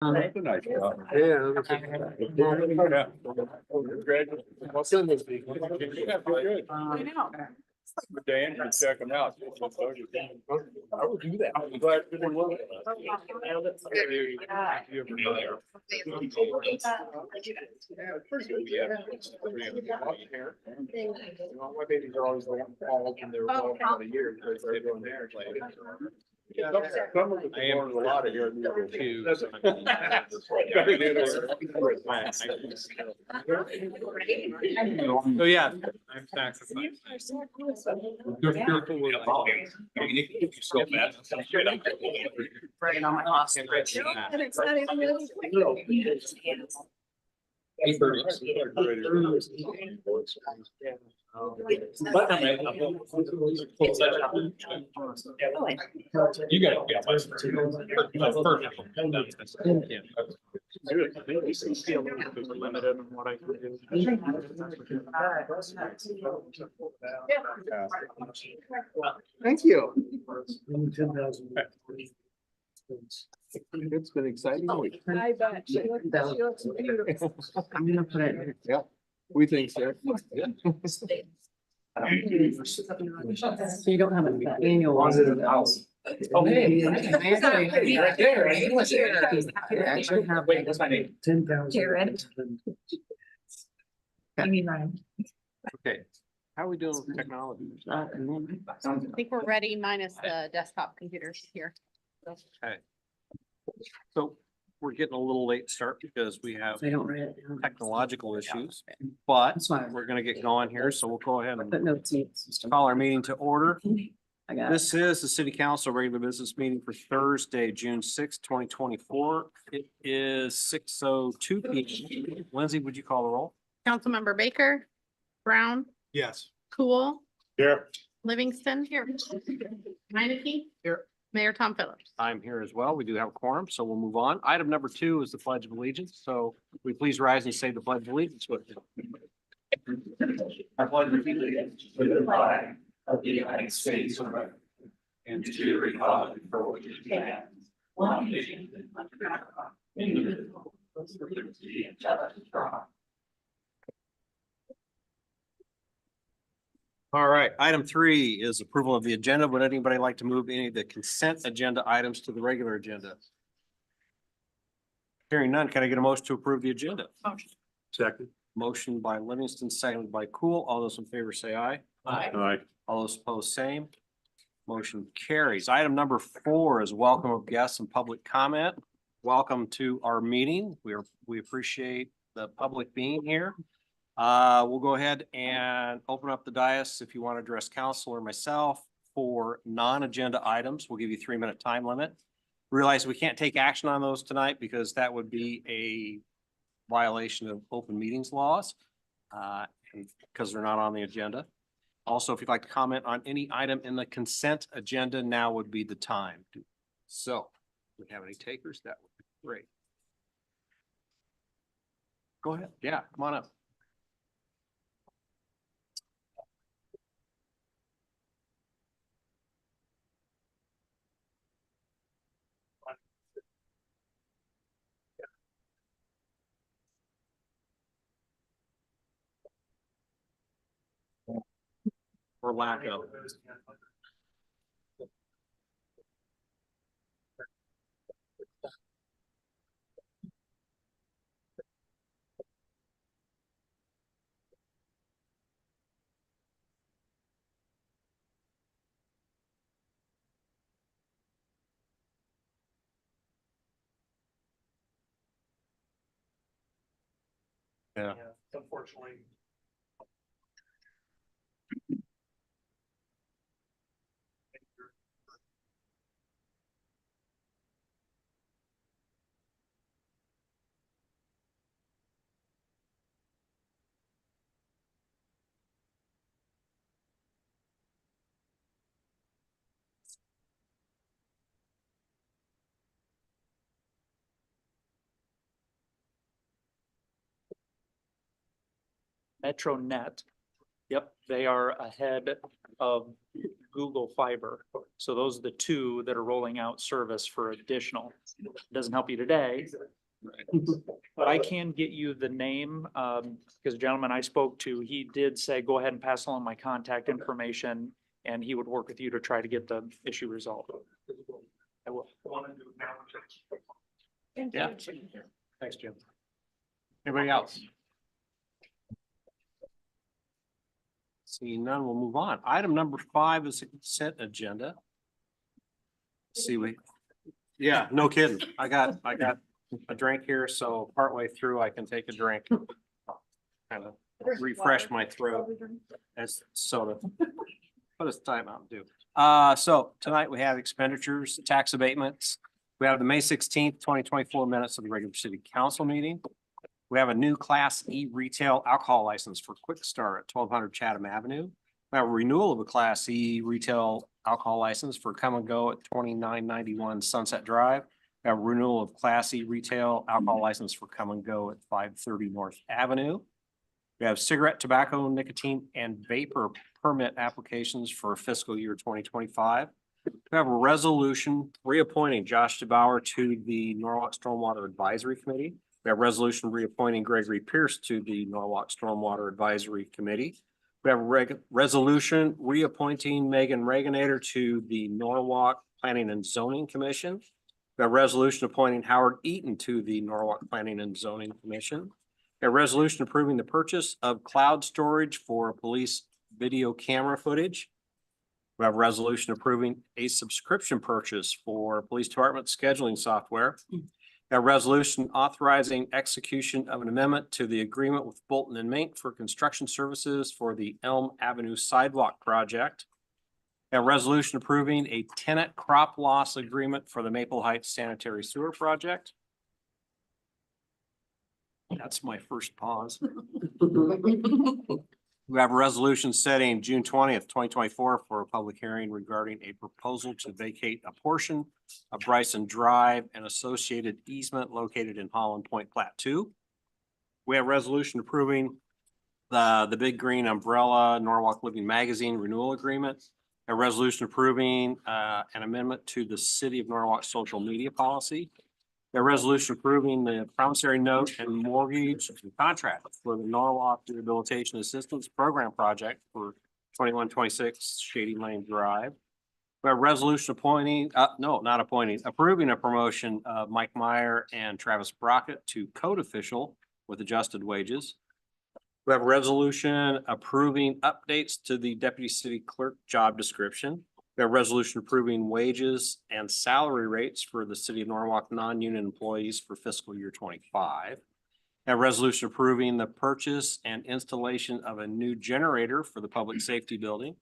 That's a nice job. Yeah. Yeah. What's in this week? Yeah, good. I know. But Dan, you check them out. I would do that. I'm glad you didn't want it. My babies are always going fall and they're going out a year because they're doing there. Some of the a lot of here. So yeah. Bringing on my loss. And it's not even really. You got it. Limited on what I can do. Thank you. It's been exciting. I bet. She looks beautiful. I'm gonna put it. Yeah, we think so. Yeah. So you don't have an annual. Oh, hey. I actually. Right there. I actually have. Wait, what's my name? 10,000. Jared. I mean, Ryan. Okay, how are we doing with technology? And then I think we're ready minus the desktop computers here. So we're getting a little late start because we have they don't write it down. technological issues, but That's why we're gonna get going here, so we'll go ahead I put and notes in. call our meeting to order. I got it. This is the city council regular business meeting for Thursday, June 2024. It is 6:02 p.m. Lindsay, would you call the roll? Councilmember Baker, Brown, Yes. Cool, Here. Livingston. Here. Minneke. Here. Mayor Tom Phillips. I'm here as well. We do have a quorum, so we'll move on. Item number 2 is the Pledge of Allegiance. So we please rise and say the Pledge of Allegiance with me. I pledge allegiance to the flag of the United States of America and to the republic for which it stands, one nation, under God, indivisible, with liberty and justice for all. All right, item 3 is approval of the agenda. Would anybody like to move any of the consent agenda items to the regular agenda? Hearing none, can I get a motion to approve the agenda? Second. Motion by Livingston, seconded by Cool. All those in favor say aye. Aye. All right. All those opposed, same. Motion carries. Item number 4 is welcome of guests and public comment. Welcome to our meeting. We appreciate the public being here. We'll go ahead and open up the dais if you want to address council or myself for non-agenda items. We'll give you a 3-minute time limit. Realize we can't take action on those tonight because that would be a violation of open meetings laws because they're not on the agenda. Also, if you'd like to comment on any item in the consent agenda, now would be the time. So, if we have any takers, that would be great. Go ahead. Yeah, come on up. Or lack of. Yeah. Unfortunately. MetroNet Yep, they are ahead of Google Fiber. So those are the two that are rolling out service for additional. Doesn't help you today. But I can get you the name, because a gentleman I spoke to, he did say, go ahead and pass along my contact information, and he would work with you to try to get the issue resolved. I will. Yeah. Thanks, Jim. Anybody else? Seeing none, we'll move on. Item number 5 is a consent agenda. Yeah, no kidding. I got a drink here, so partway through I can take a drink. Kind of refresh my throat as soda. What is time out do? So tonight we have expenditures, tax abatements. We have the May 16th, 2024 minutes of the regular city council meeting. We have a new Class E retail alcohol license for Quick Start at 1200 Chatham Avenue. We have a renewal of a Class E retail alcohol license for Come and Go at 2991 Sunset Drive. We have a renewal of Class E retail alcohol license for Come and Go at 530 North Avenue. We have cigarette, tobacco, nicotine, and vapor permit applications for fiscal year 2025. We have a resolution reappointing Josh DeBauer to the Norwalk Stormwater Advisory Committee. We have a resolution reappointing Gregory Pierce to the Norwalk Stormwater Advisory Committee. We have a resolution reappointing Megan Reaganator to the Norwalk Planning and Zoning Commission. We have a resolution appointing Howard Eaton to the Norwalk Planning and Zoning Commission. We have a resolution approving the purchase of cloud storage for police video camera footage. We have a resolution approving a subscription purchase for police department scheduling software. A resolution authorizing execution of an amendment to the agreement with Bolton and Mink for construction services for the Elm Avenue Sidewalk Project. A resolution approving a tenant crop loss agreement for the Maple Heights Sanitary Sewer Project. That's my first pause. We have a resolution setting June 20th, 2024 for a public hearing regarding a proposal to vacate a portion of Bryson Drive and associated easement located in Holland Point Plat 2. We have a resolution approving the Big Green Umbrella Norwalk Living Magazine renewal agreement. A resolution approving an amendment to the City of Norwalk social media policy. A resolution approving the promissory note and mortgage contract for the Norwalk Rehabilitation Assistance Program project for 2126 Shady Lane Drive. We have a resolution approving a promotion of Mike Meyer and Travis Brockett to code official with adjusted wages. We have a resolution approving updates to the deputy city clerk job description. We have a resolution approving wages and salary rates for the City of Norwalk non-union employees for fiscal year 25. A resolution approving the purchase and installation of a new generator for the public safety building.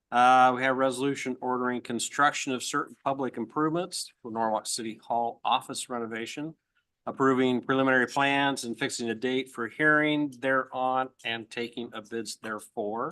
We have a resolution ordering construction of certain public improvements for Norwalk City Hall office renovation, approving preliminary plans and fixing a date for hearing thereon and taking of bids therefore.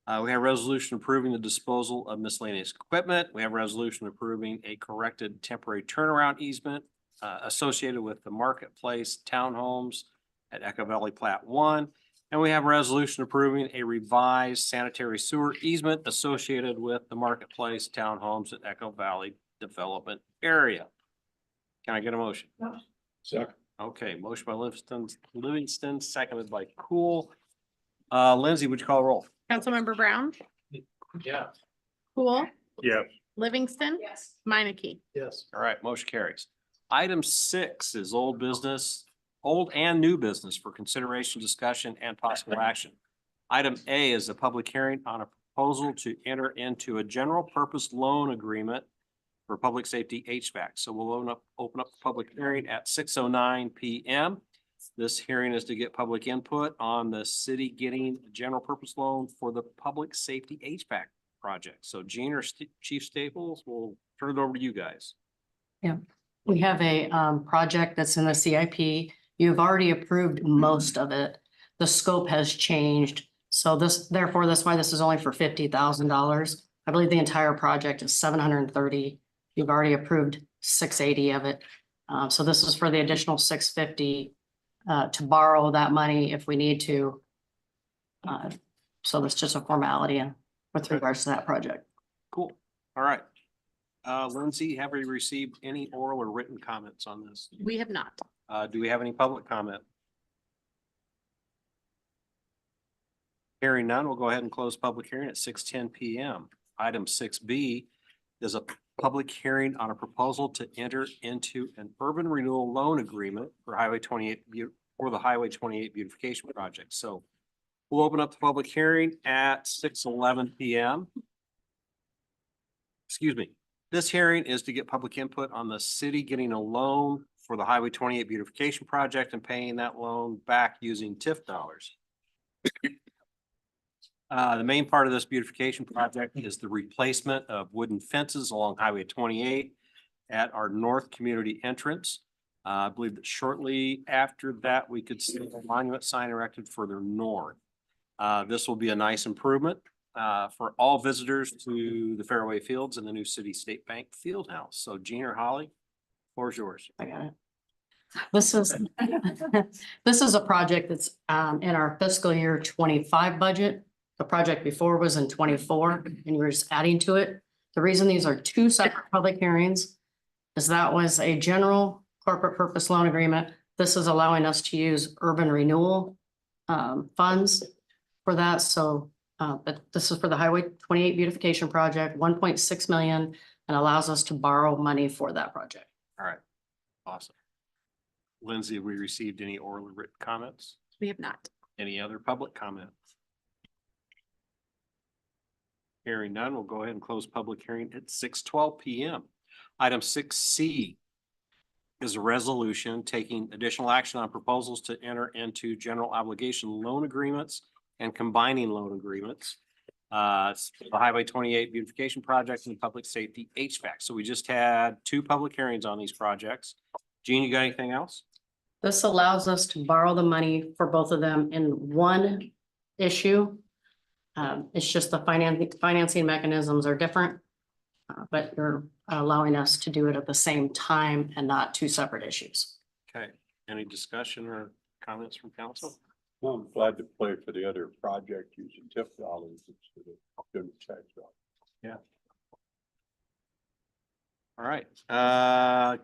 We have a resolution approving the disposal of miscellaneous equipment. We have a resolution approving a corrected temporary turnaround easement associated with the Marketplace Townhomes at Echo Valley Plat 1. And we have a resolution approving a revised sanitary sewer easement associated with the Marketplace Townhomes at Echo Valley Development Area. Can I get a motion? Second. Okay, motion by Livingston, seconded by Cool. Lindsay, would you call a roll? Councilmember Brown, Yeah. Cool, Yeah. Livingston. Yes. Meineke. Yes. All right, motion carries. Item 6 is old business, old and new business for consideration, discussion, and possible action. Item A is a public hearing on a proposal to enter into a general purpose loan agreement for public safety HVAC. So we'll open up the public hearing at 6:09 p.m. This hearing is to get public input on the city getting a general purpose loan for the public safety HVAC project. So Gene or Chief Staples, we'll turn it over to you guys. Yeah, we have a project that's in the CIP. You've already approved most of it. The scope has changed. So therefore, that's why this is only for $50,000. I believe the entire project is 730. You've already approved 680 of it. So this is for the additional 650 to borrow that money if we need to. So that's just a formality and with regards to that project. Cool. All right. Lindsay, have we received any oral or written comments on this? We have not. Do we have any public comment? Hearing none, we'll go ahead and close public hearing at 6:10 PM. Item 6B is a public hearing on a proposal to enter into an urban renewal loan agreement for Highway 28 for the Highway 28 beautification project. So we'll open up the public hearing at 6:11 PM. Excuse me. This hearing is to get public input on the city getting a loan for the Highway 28 beautification project and paying that loan back using TIF dollars. The main part of this beautification project is the replacement of wooden fences along Highway 28 at our north community entrance. I believe that shortly after that, we could see a monument sign erected further north. This will be a nice improvement for all visitors to the Fairway Fields and the new City State Bank Field House. So Gene or Holly, floor's yours. I got it. This is, this is a project that's in our fiscal year 25 budget. The project before was in 24, and we're just adding to it. The reason these are two separate public hearings is that was a general corporate purpose loan agreement. This is allowing us to use urban renewal funds for that. So but this is for the Highway 28 beautification project, 1.6 million, and allows us to borrow money for that project. All right, awesome. Lindsay, have we received any oral or written comments? We have not. Any other public comments? Hearing none, we'll go ahead and close public hearing at 6:12 PM. Item 6C is a resolution taking additional action on proposals to enter into general obligation loan agreements and combining loan agreements. It's the Highway 28 beautification project and public safety HVAC. So we just had two public hearings on these projects. Gene, you got anything else? This allows us to borrow the money for both of them in one issue. It's just the financing mechanisms are different. But you're allowing us to do it at the same time and not two separate issues. Okay, any discussion or comments from council? Well, I'm glad to play for the other project using TIF dollars instead of good tax dollars. All right,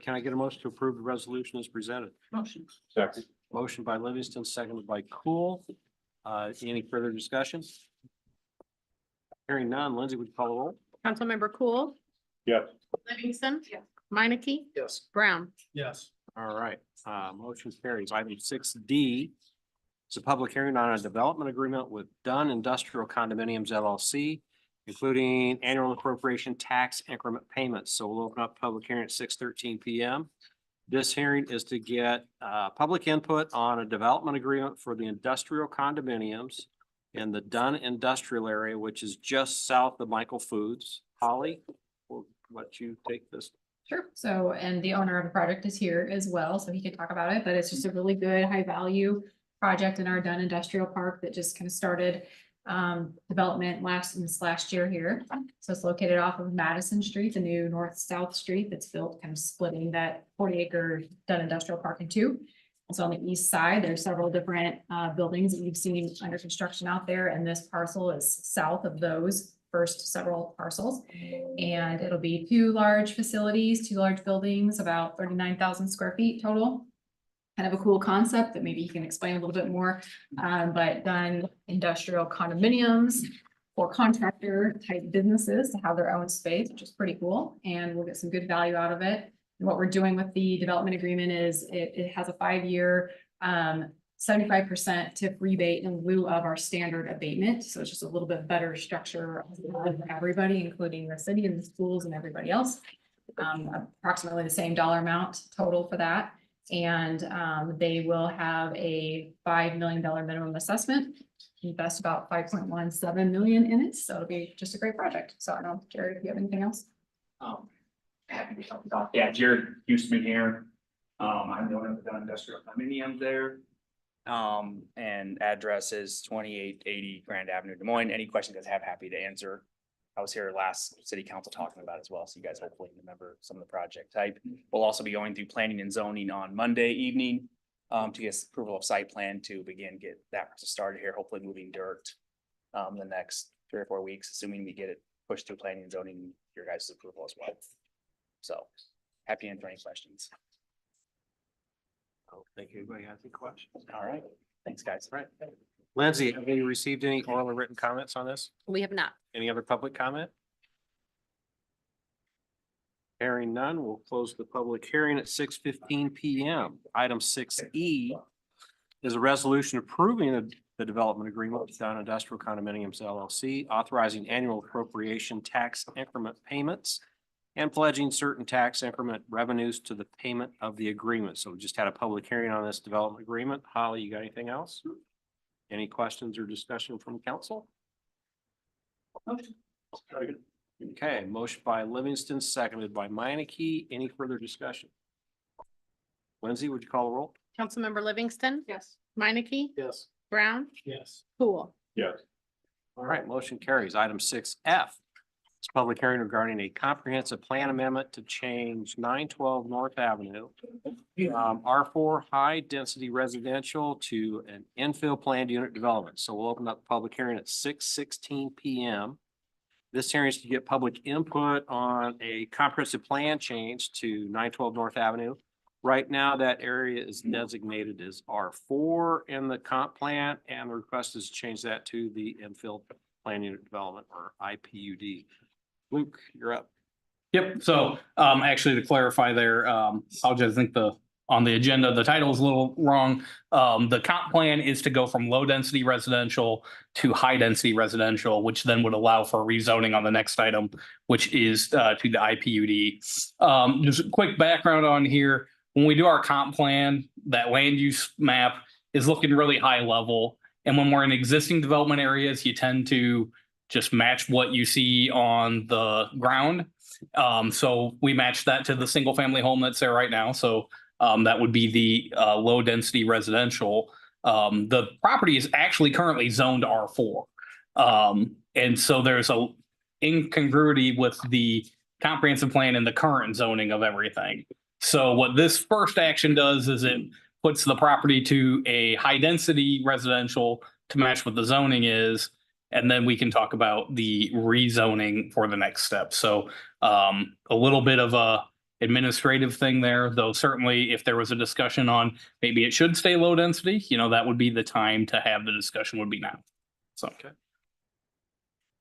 can I get a motion to approve the resolution as presented? Motion. Second. Motion by Livingston, seconded by Cool. Any further discussion? Hearing none, Lindsay, would you call the roll? Councilmember Cool, Yes. Livingston. Minneke. Yes. Brown. Yes. All right, motion carries. Item 6D. It's a public hearing on a development agreement with Dunn Industrial Condominiums LLC, including annual appropriation tax increment payments. So we'll open up public hearing at 6:13 PM. This hearing is to get public input on a development agreement for the industrial condominiums in the Dunn industrial area, which is just south of Michael Foods. Holly, we'll let you take this. Sure. So, and the owner of the project is here as well, so he could talk about it, but it's just a really good, high value project in our Dunn Industrial Park that just kind of started development last year here. So it's located off of Madison Street, the new north-south street that's built, kind of splitting that 40-acre Dunn Industrial Park in two. So on the east side, there's several different buildings that you've seen under construction out there, and this parcel is south of those first several parcels. And it'll be two large facilities, two large buildings, about 39,000 square feet total. Kind of a cool concept that maybe you can explain a little bit more, but done industrial condominiums for contractor type businesses to have their own space, which is pretty cool. And we'll get some good value out of it. And what we're doing with the development agreement is it has a 5-year 75% tip rebate in lieu of our standard abatement. So it's just a little bit better structure for everybody, including the city and the schools and everybody else. Approximately the same dollar amount total for that. And they will have a $5 million minimum assessment, invest about 5.17 million in it. So it'll be just a great project. So I don't know, Jared, if you have anything else. Happy to talk about. Yeah, Jared Huseman here. I'm the owner of the Dunn Industrial Condominium there. And address is 2880 Grand Avenue, Des Moines. Any questions you guys have, happy to answer. I was here last city council talking about it as well, so you guys hopefully remember some of the project type. We'll also be going through planning and zoning on Monday evening. to get approval of site plan to begin get that started here, hopefully moving dirt. The next 3 or 4 weeks, assuming we get it pushed through planning and zoning, your guys' approval as well. So happy to answer any questions. Oh, thank you. Anybody have any questions? All right, thanks, guys. Right. Lindsay, have you received any oral or written comments on this? We have not. Any other public comment? Hearing none, we'll close the public hearing at 6:15 PM. Item 6E is a resolution approving the development agreement with Down Industrial Condominiums LLC, authorizing annual appropriation tax increment payments and pledging certain tax increment revenues to the payment of the agreement. So we just had a public hearing on this development agreement. Holly, you got anything else? Any questions or discussion from council? Okay, motion by Livingston, seconded by Meineke. Any further discussion? Lindsay, would you call the roll? Councilmember Livingston. Yes. Meineke. Yes. Brown. Yes. Poole. Yes. All right, motion carries. Item 6F. It's a public hearing regarding a comprehensive plan amendment to change 912 North Avenue. R4 high density residential to an infill planned unit development. So we'll open up the public hearing at 6:16 PM. This hearing is to get public input on a comprehensive plan change to 912 North Avenue. Right now, that area is designated as R4 in the comp plan, and the request is to change that to the infill plan unit development, or IPUD. Luke, you're up. Yep, so actually to clarify there, apologize, I think on the agenda, the title is a little wrong. The comp plan is to go from low density residential to high density residential, which then would allow for rezoning on the next item, which is to the IPUD. Just a quick background on here. When we do our comp plan, that land use map is looking really high level. And when we're in existing development areas, you tend to just match what you see on the ground. So we match that to the single family home that's there right now. So that would be the low density residential. The property is actually currently zoned R4. And so there's a incongruity with the comprehensive plan and the current zoning of everything. So what this first action does is it puts the property to a high density residential to match what the zoning is. And then we can talk about the rezoning for the next step. So a little bit of a administrative thing there, though certainly if there was a discussion on maybe it should stay low density, that would be the time to have the discussion would be now. So. Okay.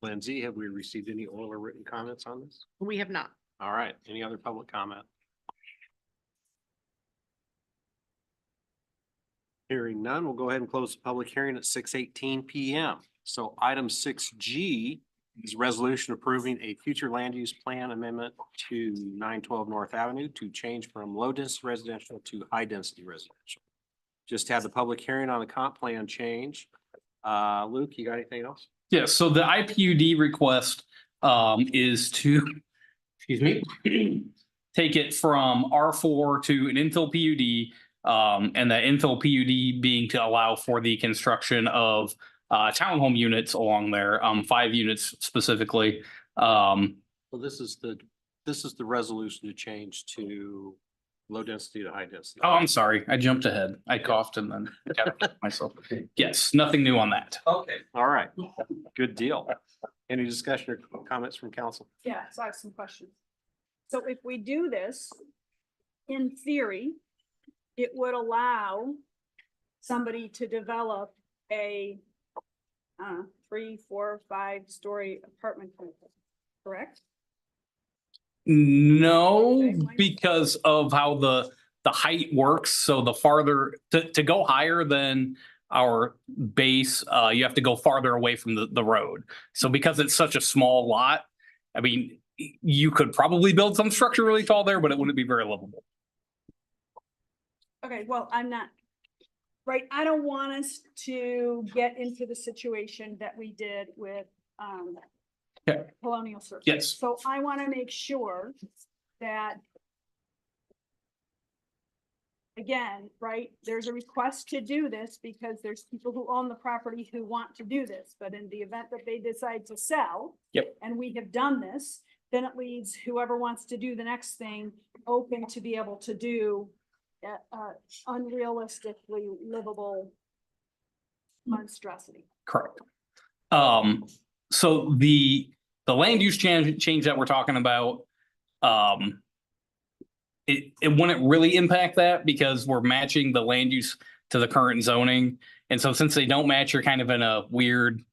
Lindsay, have we received any oral or written comments on this? We have not. All right, any other public comment? Hearing none, we'll go ahead and close the public hearing at 6:18 PM. So item 6G is a resolution approving a future land use plan amendment to 912 North Avenue to change from low density residential to high density residential. Just had the public hearing on the comp plan change. Luke, you got anything else? Yeah, so the IPUD request is to, excuse me, take it from R4 to an infill PUD, and that infill PUD being to allow for the construction of townhome units along there, 5 units specifically. Well, this is the resolution to change to low density to high density. Oh, I'm sorry, I jumped ahead. I coughed and then got myself. Yes, nothing new on that. Okay. All right, good deal. Any discussion or comments from council? Yeah, so I have some questions. So if we do this, in theory, it would allow somebody to develop a 3, 4, 5-story apartment complex, correct? No, because of how the height works. So the farther to go higher than our base, you have to go farther away from the road. So because it's such a small lot, I mean, you could probably build some structure really tall there, but it wouldn't be very livable. Okay, well, I'm not, right, I don't want us to get into the situation that we did with Okay. Colonial Circle. Yes. So I want to make sure that, again, right, there's a request to do this because there's people who own the property who want to do this, but in the event that they decide to sell. Yep. And we have done this, then it leaves whoever wants to do the next thing open to be able to do unrealistically livable monstrosity. Correct. So the land use change that we're talking about, it wouldn't really impact that because we're matching the land use to the current zoning. And so since they don't match, you're kind of in a weird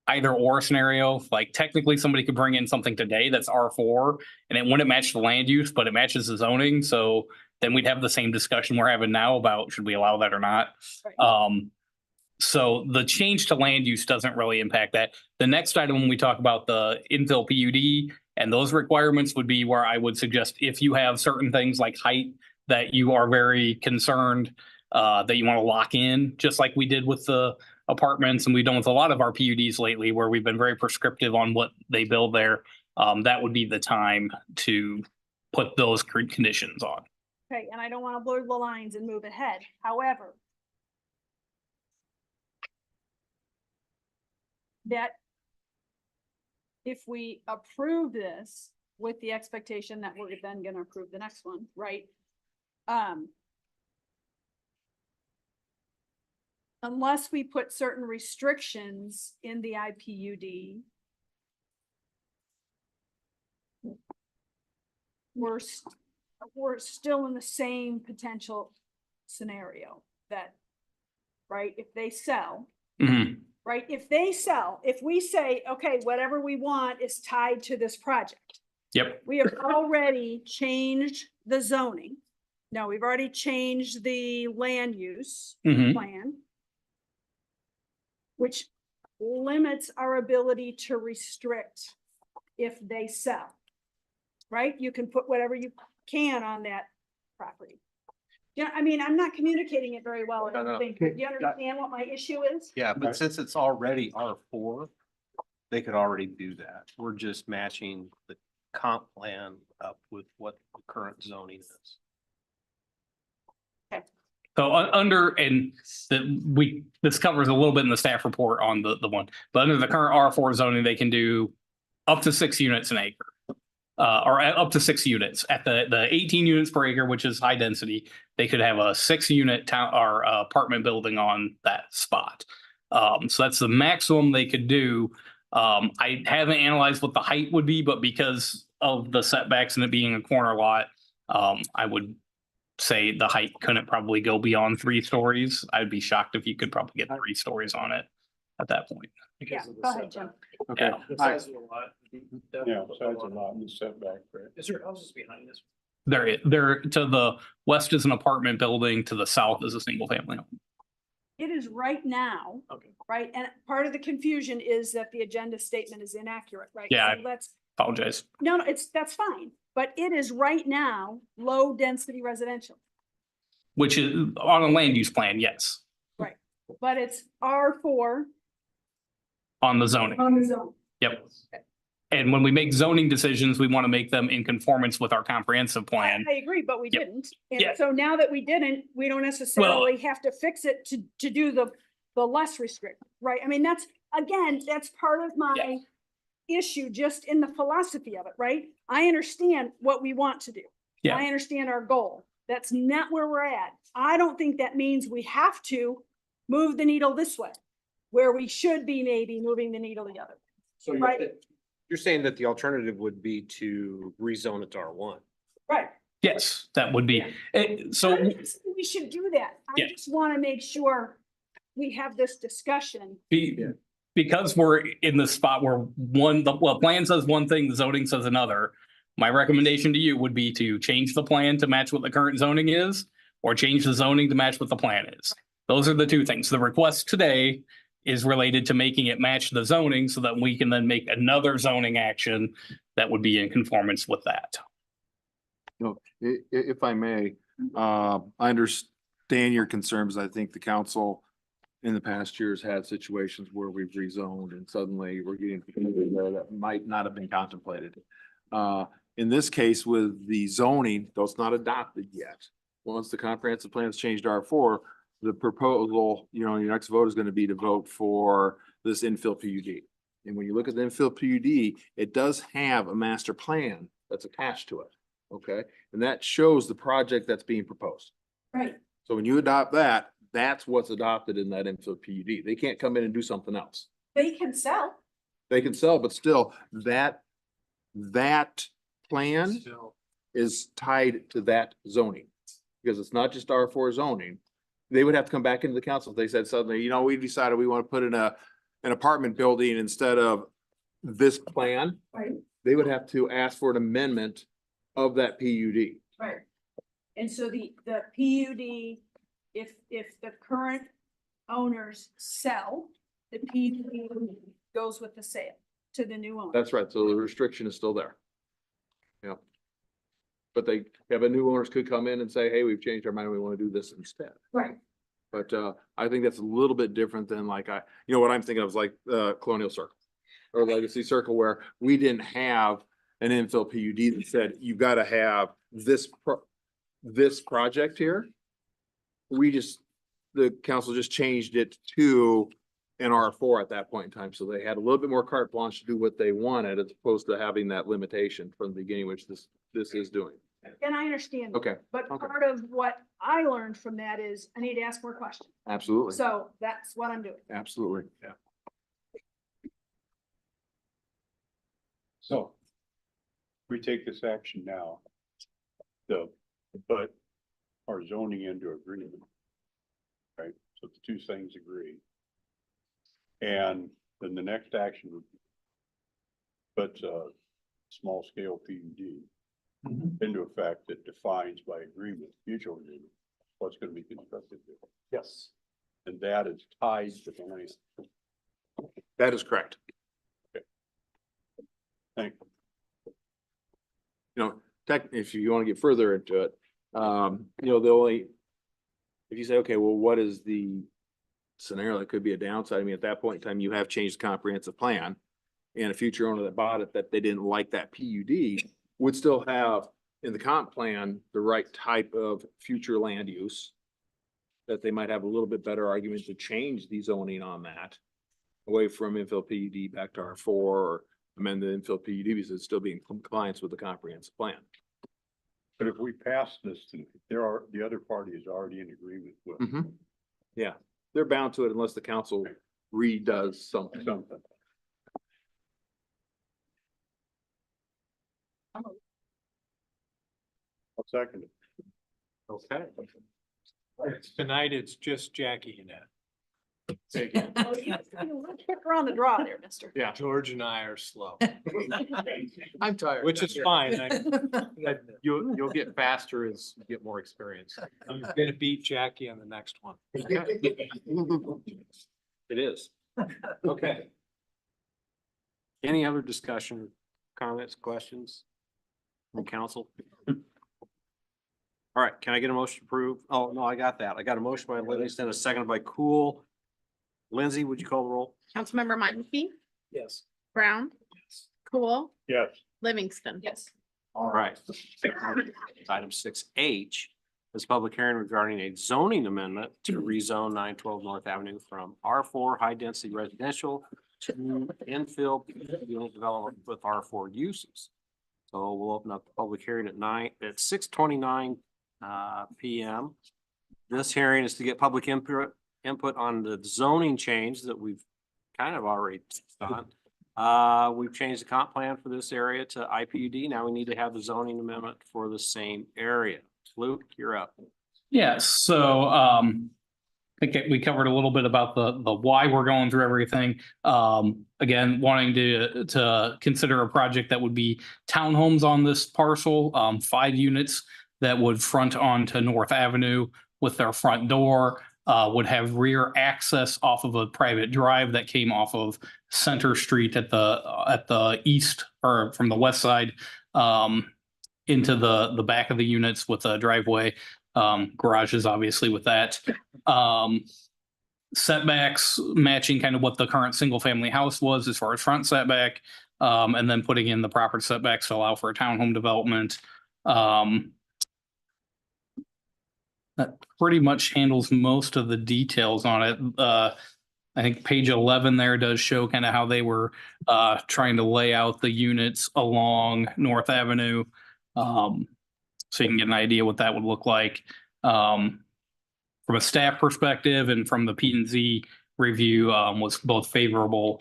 either or scenario. Like technically somebody could bring in something today that's R4 and it wouldn't match the land use, but it matches the zoning. So then we'd have the same discussion we're having now about should we allow that or not. Right. So the change to land use doesn't really impact that. The next item, when we talk about the infill PUD and those requirements would be where I would suggest if you have certain things like height that you are very concerned that you want to lock in, just like we did with the apartments and we've done with a lot of our PUDs lately where we've been very prescriptive on what they build there. That would be the time to put those conditions on. Okay, and I don't want to blur the lines and move ahead. However, that if we approve this with the expectation that we're then gonna approve the next one, right? Unless we put certain restrictions in the IPUD, we're still in the same potential scenario that, right, if they sell, right, if they sell, if we say, okay, whatever we want is tied to this project. Yep. We have already changed the zoning. No, we've already changed the land use plan, which limits our ability to restrict if they sell, right? You can put whatever you can on that property. Yeah, I mean, I'm not communicating it very well, I don't think. Do you understand what my issue is? Yeah, but since it's already R4, they could already do that. We're just matching the comp plan up with what the current zoning is. So this covers a little bit in the staff report on the one, but under the current R4 zoning, they can do up to 6 units an acre. Or up to 6 units at the 18 units per acre, which is high density. They could have a 6-unit town or apartment building on that spot. So that's the maximum they could do. I haven't analyzed what the height would be, but because of the setbacks and it being a corner lot, I would say the height couldn't probably go beyond 3 stories. I'd be shocked if you could probably get 3 stories on it at that point. Yeah, go ahead, Jim. Okay. Yeah. The size of the lot. Yeah, size of the lot and the setback, right? Is there houses behind this? There to the west is an apartment building, to the south is a single family home. It is right now. Okay. Right, and part of the confusion is that the agenda statement is inaccurate, right? Yeah, So let's, Apologize. no, that's fine, but it is right now, low density residential, Which is on a land use plan, yes, but it's R4 on the zoning. on the zone. Yep. And when we make zoning decisions, we want to make them in conformance with our comprehensive plan. I agree, but we Yep. didn't. Yeah. And so now that we didn't, we don't necessarily have to fix it to do the less restrictive, right? I mean, that's, again, that's part of my issue, just in the philosophy of it, right? I understand what we want to do. Yeah. I understand our goal. That's not where we're at. I don't think that means we have to move the needle this way, where we should be maybe moving the needle the other. So Right. you're saying that the alternative would be to rezone it to R1. Right. Yes, that would be, so, I'm not saying we should do that. I Yeah. just want to make sure we have this discussion. because we're in the spot where the plan says one thing, the zoning says another. My recommendation to you would be to change the plan to match what the current zoning is, or change the zoning to match what the plan is. Those are the two things. The request today is related to making it match the zoning so that we can then make another zoning action that would be in conformance with that. No, if I may, I understand your concerns. I think the council in the past years had situations where we've rezoned and suddenly we're getting there that might not have been contemplated. In this case with the zoning, though it's not adopted yet, once the comprehensive plan is changed to R4, the proposal, your next vote is going to be to vote for this infill PUD. And when you look at the infill PUD, it does have a master plan that's attached to it. Okay, and that shows the project that's being proposed. Right. So when you adopt that, that's what's adopted in that infill PUD. They can't come in and do something else. They can sell. They can sell, but still, that plan is tied to that zoning. Because it's not just R4 zoning. They would have to come back into the council if they said suddenly, we decided we want to put in an apartment building instead of this plan. Right. They would have to ask for an amendment of that PUD. Right. And so the PUD, if the current owners sell, the PUD goes with the sale to the new owner. That's right. So the restriction is still there. Yeah. But they have new owners could come in and say, hey, we've changed our mind. We want to do this instead. Right. But I think that's a little bit different than like what I'm thinking of is like Colonial Circle or Legacy Circle, where we didn't have an infill PUD that said you've got to have this project here. The council just changed it to an R4 at that point in time. So they had a little bit more carte blanche to do what they wanted as opposed to having that limitation from the beginning, which this is doing. And I understand. Okay, But okay. part of what I learned from that is I need to ask more questions. Absolutely. So that's what I'm doing. Absolutely. Yeah. So we take this action now. But our zoning into agreement. Right, so the two things agree. And then the next action would be put small scale PUD into effect that defines by agreement, mutual agreement, what's gonna be constructed there. Yes. And that is tied to the land. That is correct. Thank you. If you want to get further into it, if you say, okay, well, what is the scenario that could be a downside? I mean, at that point in time, you have changed the comprehensive plan. And a future owner that bought it, that they didn't like that PUD would still have in the comp plan, the right type of future land use. That they might have a little bit better argument to change the zoning on that. Away from infill PUD back to R4 or amend the infill PUD because it's still being in compliance with the comprehensive plan. But if we pass this, the other party is already in agreement with. Yeah, they're bound to it unless the council redoes something. I'll second it. Okay. Tonight, it's just Jackie and Ed. Oh, you quicker on the draw there, mister. Yeah. George and I are slow, I'm tired. which is fine. You'll get faster as you get more experience. I'm gonna beat Jackie on the next one. It is. Okay. Any other discussion, comments, questions from council? All right, can I get a motion to approve? Oh, no, I got that. I got a motion by Livingston, a second by Cool. Lindsay, would you call the roll? Councilmember Minneke, Yes. Brown, Cool, Yes. Livingston. Yes. All right. Item 6H is public hearing regarding a zoning amendment to rezone 912 North Avenue from R4 high density residential to infill unit development with R4 uses. So we'll open up the public hearing at 6:29 PM. This hearing is to get public input on the zoning change that we've kind of already done. We've changed the comp plan for this area to IPUD. Now we need to have the zoning amendment for the same area. Luke, you're up. Yes, so I think we covered a little bit about the why we're going through everything. Again, wanting to consider a project that would be townhomes on this parcel, 5 units that would front onto North Avenue with their front door. Would have rear access off of a private drive that came off of Center Street at the east or from the west side into the back of the units with a driveway, garages obviously with that. Setbacks matching kind of what the current single family house was as far as front setback, and then putting in the proper setbacks to allow for a townhome development. That pretty much handles most of the details on it. I think page 11 there does show kind of how they were trying to lay out the units along North Avenue. So you can get an idea what that would look like. From a staff perspective and from the P and Z review, was both favorable.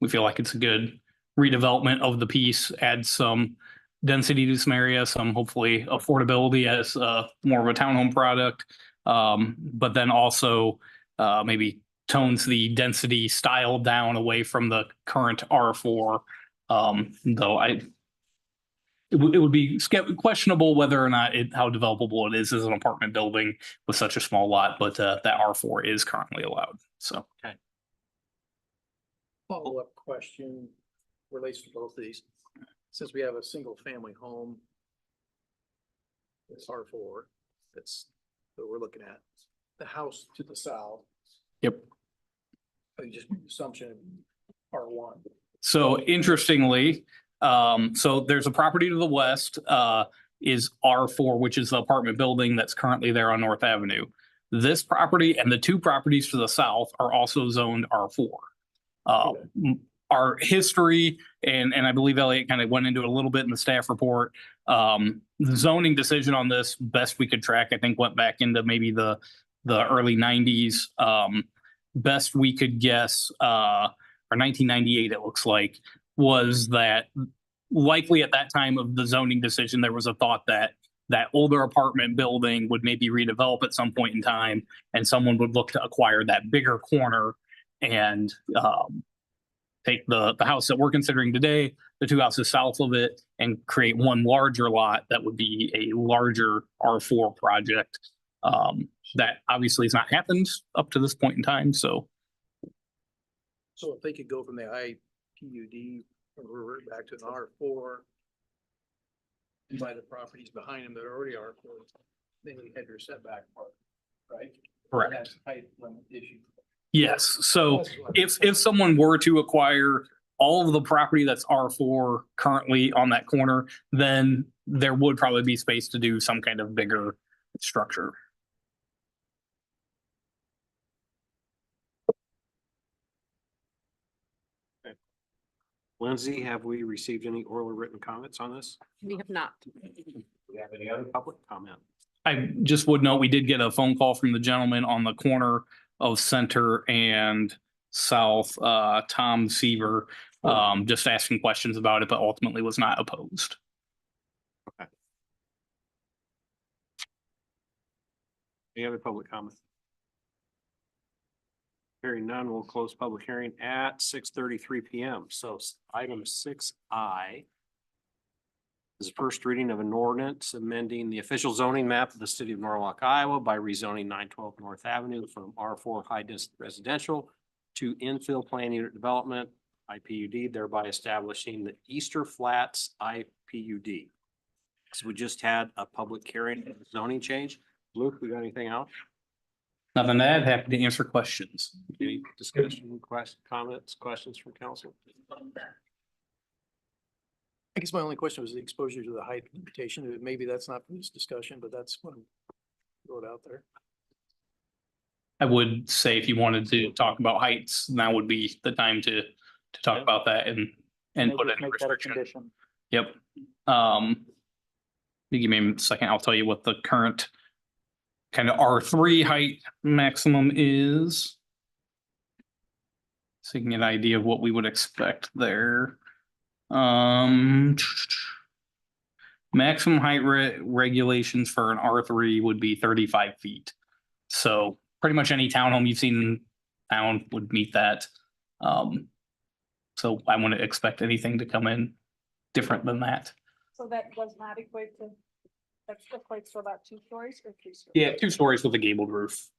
We feel like it's a good redevelopment of the piece, adds some density to some areas, some hopefully affordability as more of a townhome product. But then also maybe tones the density style down away from the current R4. Though it would be questionable whether or not how developable it is as an apartment building with such a small lot, but that R4 is currently allowed. So. Follow-up question relates to both of these. Since we have a single family home, it's R4, that's what we're looking at. The house to the south, Yep. just assumption R1. So interestingly, so there's a property to the west, is R4, which is the apartment building that's currently there on North Avenue. This property and the two properties to the south are also zoned R4. Our history, and I believe Elliot kind of went into it a little bit in the staff report. The zoning decision on this, best we could track, I think went back into maybe the early 90s. Best we could guess, or 1998, it looks like, was that likely at that time of the zoning decision, there was a thought that that older apartment building would maybe redevelop at some point in time, and someone would look to acquire that bigger corner and take the house that we're considering today, the two houses south of it, and create one larger lot that would be a larger R4 project. That obviously has not happened up to this point in time. So So if they could go from the IPUD and revert back to an R4 and buy the properties behind them that already are R4, then you had your setback part, right? correct. That's height limit issue. Yes. So if someone were to acquire all of the property that's R4 currently on that corner, then there would probably be space to do some kind of bigger structure. Lindsay, have we received any oral or written comments on this? We have not. Do we have any other public comment? I just would note, we did get a phone call from the gentleman on the corner of Center and South, Tom Seaver, just asking questions about it, but ultimately was not opposed. Any other public comment? Hearing none, we'll close public hearing at 6:33 PM. So item 6I is the first reading of an ordinance amending the official zoning map of the city of Norwalk, Iowa by rezoning 912 North Avenue from R4 high density residential to infill plan unit development, IPUD, thereby establishing the Easter Flats IPUD. So we just had a public hearing and zoning change. Luke, we got anything else? Nothing to add. Happy to answer questions. Any discussion, comments, questions from council? I guess my only question was the exposure to the height limitation. Maybe that's not for this discussion, but that's what I wrote out there. I would say if you wanted to talk about heights, now would be the time to talk about that and put in a Make that a restriction. condition. Yep. You give me a second, I'll tell you what the current kind of R3 height maximum is. So you can get an idea of what we would expect there. Maximum height regulations for an R3 would be 35 feet. So pretty much any townhome you've seen in town would meet that. So I wouldn't expect anything to come in different than that. So that does not equate to, that equates to about 2 stories or 3 stories? Yeah, 2 stories with a gabled roof.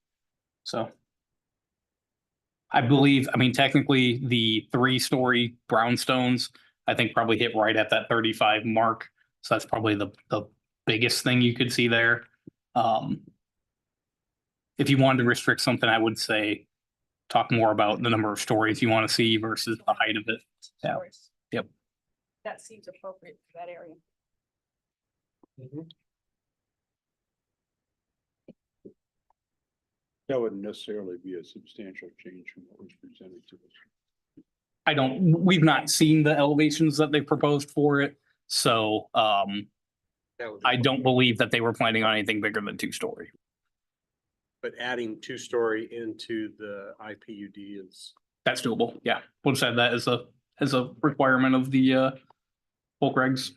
So I believe, I mean, technically the 3-story brownstones, I think probably hit right at that 35 mark. So that's probably the biggest thing you could see there. If you wanted to restrict something, I would say talk more about the number of stories you want to see versus the height of it. Yeah. Stories. Yep. That seems appropriate for that area. That wouldn't necessarily be a substantial change from what was presented to us. We've not seen the elevations that they proposed for it. So, I don't believe that they were planning on anything bigger than 2-story. But adding 2-story into the IPUD is. That's doable. Yeah, we'll just add that as a requirement of the bulk regs.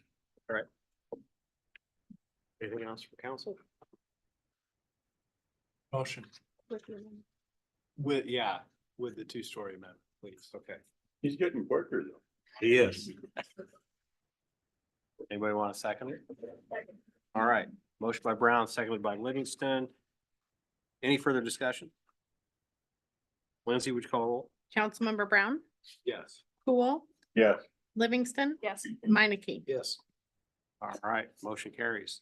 Anything else for council? Motion. With the 2-story amendment, please. Okay. He's getting quicker though. He is. Anybody want a second? All right, motion by Brown, seconded by Livingston. Any further discussion? Lindsay, would you call a roll? Councilmember Brown, Yes. Cool, Yes. Livingston, Yes. Minneke. Yes. All right, motion carries.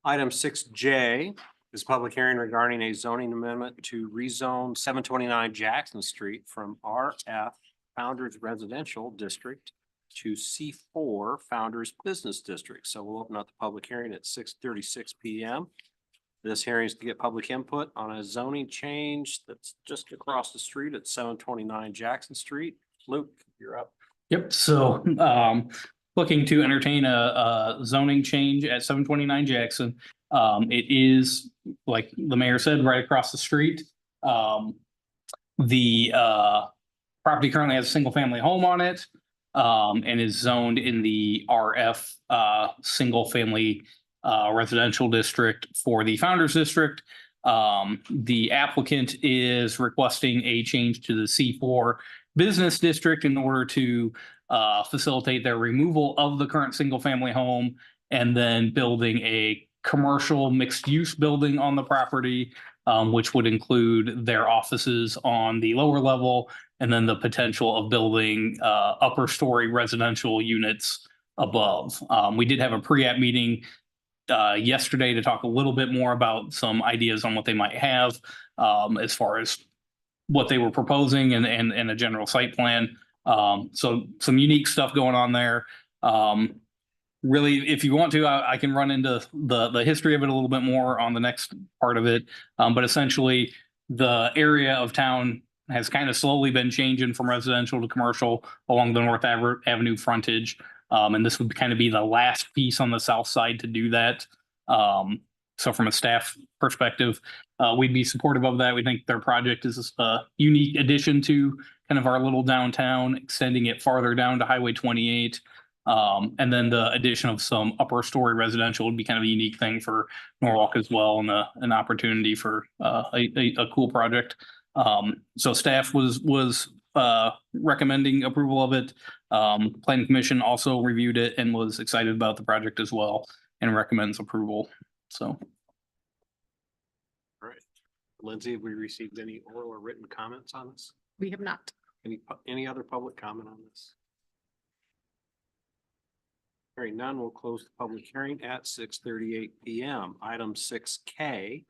Item 6J is public hearing regarding a zoning amendment to rezone 729 Jackson Street from RF Founders Residential District to C4 Founders Business District. So we'll open up the public hearing at 6:36 PM. This hearing is to get public input on a zoning change that's just across the street at 729 Jackson Street. Luke, you're up. Yep, so looking to entertain a zoning change at 729 Jackson. It is, like the mayor said, right across the street. The property currently has a single family home on it and is zoned in the RF single family residential district for the Founders District. The applicant is requesting a change to the C4 Business District in order to facilitate their removal of the current single family home and then building a commercial mixed use building on the property, which would include their offices on the lower level and then the potential of building upper story residential units above. We did have a pre-app meeting yesterday to talk a little bit more about some ideas on what they might have as far as what they were proposing and a general site plan. So some unique stuff going on there. Really, if you want to, I can run into the history of it a little bit more on the next part of it. But essentially, the area of town has kind of slowly been changing from residential to commercial along the North Avenue frontage. And this would kind of be the last piece on the south side to do that. So from a staff perspective, we'd be supportive of that. We think their project is a unique addition to kind of our little downtown, extending it farther down to Highway 28. And then the addition of some upper story residential would be kind of a unique thing for Norwalk as well, and an opportunity for a cool project. So staff was recommending approval of it. Planning Commission also reviewed it and was excited about the project as well and recommends approval. So. All right. Lindsay, have we received any oral or written comments on this? We have not. Any other public comment on this? Hearing none, we'll close the public hearing at 6:38 PM. Item 6K.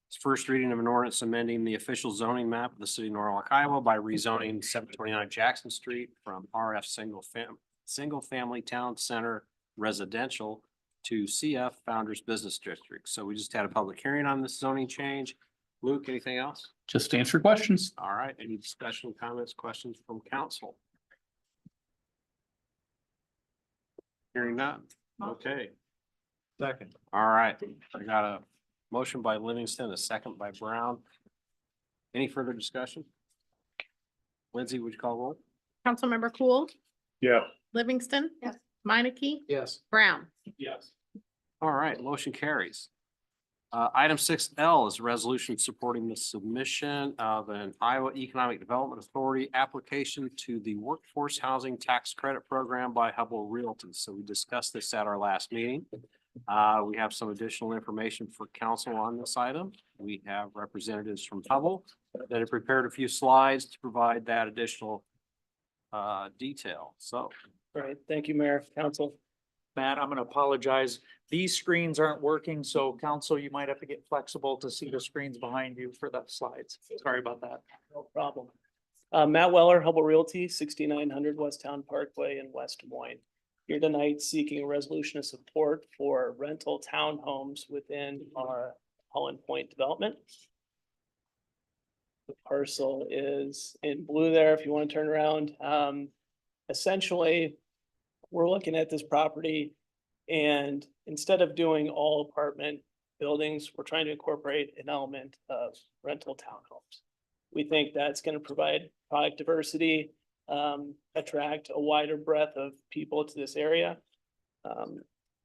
It's first reading of an ordinance amending the official zoning map of the city of Norwalk, Iowa by rezoning 729 Jackson Street from RF single family town center residential to CF Founders Business District. So we just had a public hearing on this zoning change. Luke, anything else? Just to answer questions. All right, any discussion, comments, questions from council? Hearing none. Okay. Second. All right, I got a motion by Livingston, a second by Brown. Any further discussion? Lindsay, would you call roll? Councilmember Cool, Yeah. Livingston. Yes. Minneke, Yes. Brown. Yes. All right, motion carries. Item 6L is a resolution supporting the submission of an Iowa Economic Development Authority application to the Workforce Housing Tax Credit Program by Hubble Realty. So we discussed this at our last meeting. We have some additional information for council on this item. We have representatives from Hubble that have prepared a few slides to provide that additional detail. So. Right, thank you, Mayor, Council. Matt, I'm gonna apologize. These screens aren't working, so council, you might have to get flexible to see the screens behind you for the slides. Sorry about that. No problem. Matt Weller, Hubble Realty, 6900 West Town Parkway in West Des Moines. Here tonight seeking a resolution of support for rental townhomes within our Holland Point development. The parcel is in blue there if you want to turn around. Essentially, we're looking at this property And instead of doing all apartment buildings, we're trying to incorporate an element of rental townhomes. We think that's gonna provide product diversity, attract a wider breadth of people to this area.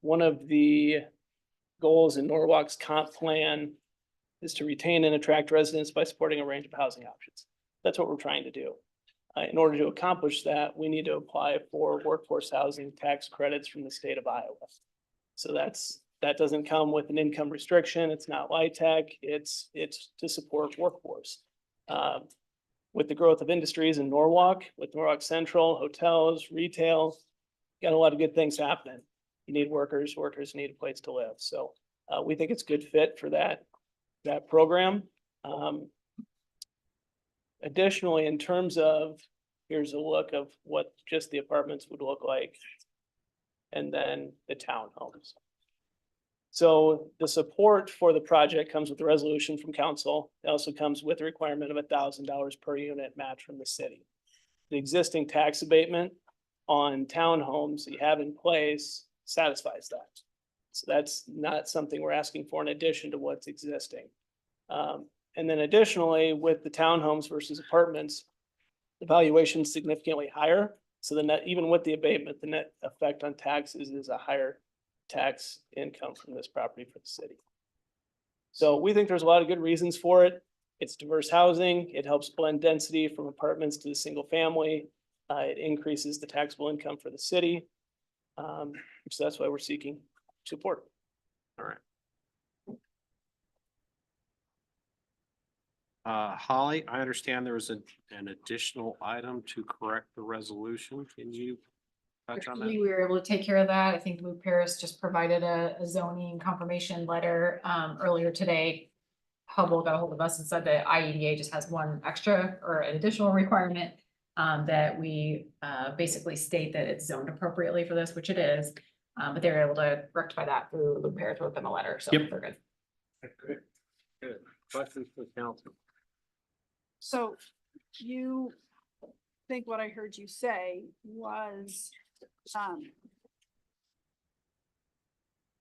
One of the goals in Norwalk's comp plan is to retain and attract residents by supporting a range of housing options. That's what we're trying to do. In order to accomplish that, we need to apply for workforce housing tax credits from the state of Iowa. So that doesn't come with an income restriction. It's not LIHTC. It's to support workforce. With the growth of industries in Norwalk, with Norwalk Central, hotels, retail, got a lot of good things happening. You need workers, workers need a place to live. So we think it's a good fit for that program. Additionally, in terms of, here's a look of what just the apartments would look like. And then the townhomes. So the support for the project comes with a resolution from council. It also comes with a requirement of $1,000 per unit match from the city. The existing tax abatement on townhomes you have in place satisfies that. So that's not something we're asking for in addition to what's existing. And then additionally, with the townhomes versus apartments, the valuation is significantly higher. So the net, even with the abatement, the net effect on taxes is a higher tax income from this property for the city. So we think there's a lot of good reasons for it. It's diverse housing. It helps blend density from apartments to the single family. It increases the taxable income for the city. So that's why we're seeking support. All right. Holly, I understand there was an additional item to correct the resolution. Can you touch on that? We were able to take care of that. I think Lou Paris just provided a zoning confirmation letter earlier today. Hubble got a hold of us and said that IEDA just has one extra or an additional requirement that we basically state that it's zoned appropriately for this, which it is. But they were able to rectify that through Lou Paris within the letter, so Yep. they're good. Good. Questions for the council? So you think what I heard you say was,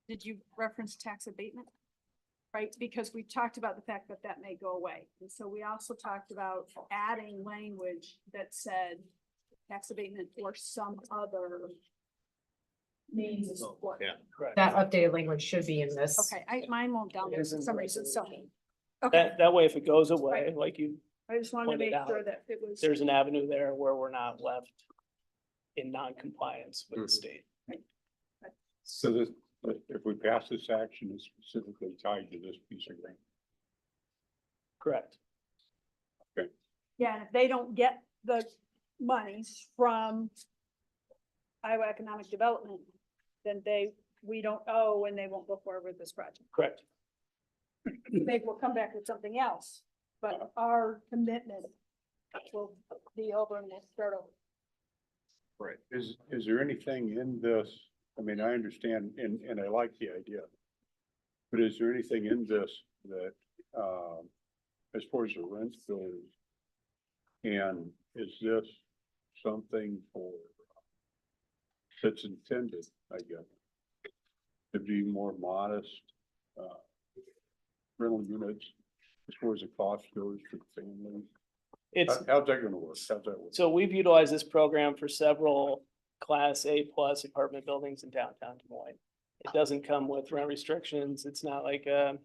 did you reference tax abatement? Right, because we talked about the fact that that may go away. And so we also talked about adding language that said tax abatement or some other means of support. Yeah, Correct. That updated language should be in this. Okay, mine won't download for some reason, so. Okay, That way, if it goes away, like you, I just wanted to pointed make sure out, that it was. there's an avenue there where we're not left in non-compliance with the state. So this, if we pass this action, it's specifically tied to this piece of land. Correct. Yeah, and if they don't get the monies from Iowa Economic Development, then we don't owe and they won't go forward with this project. Correct. Maybe we'll come back with something else, but our commitment will be over and we'll start over. Right. Is there anything in this, I mean, I understand and I like the idea. But is there anything in this that, as far as the rent goes? And is this something for, that's intended, I guess, to be more modest, rental units as far as the cost goes for families? How's that gonna work? How's that work? So we've utilized this program for several Class A+ apartment buildings in downtown Des Moines. It doesn't come with rent restrictions. It's not like a,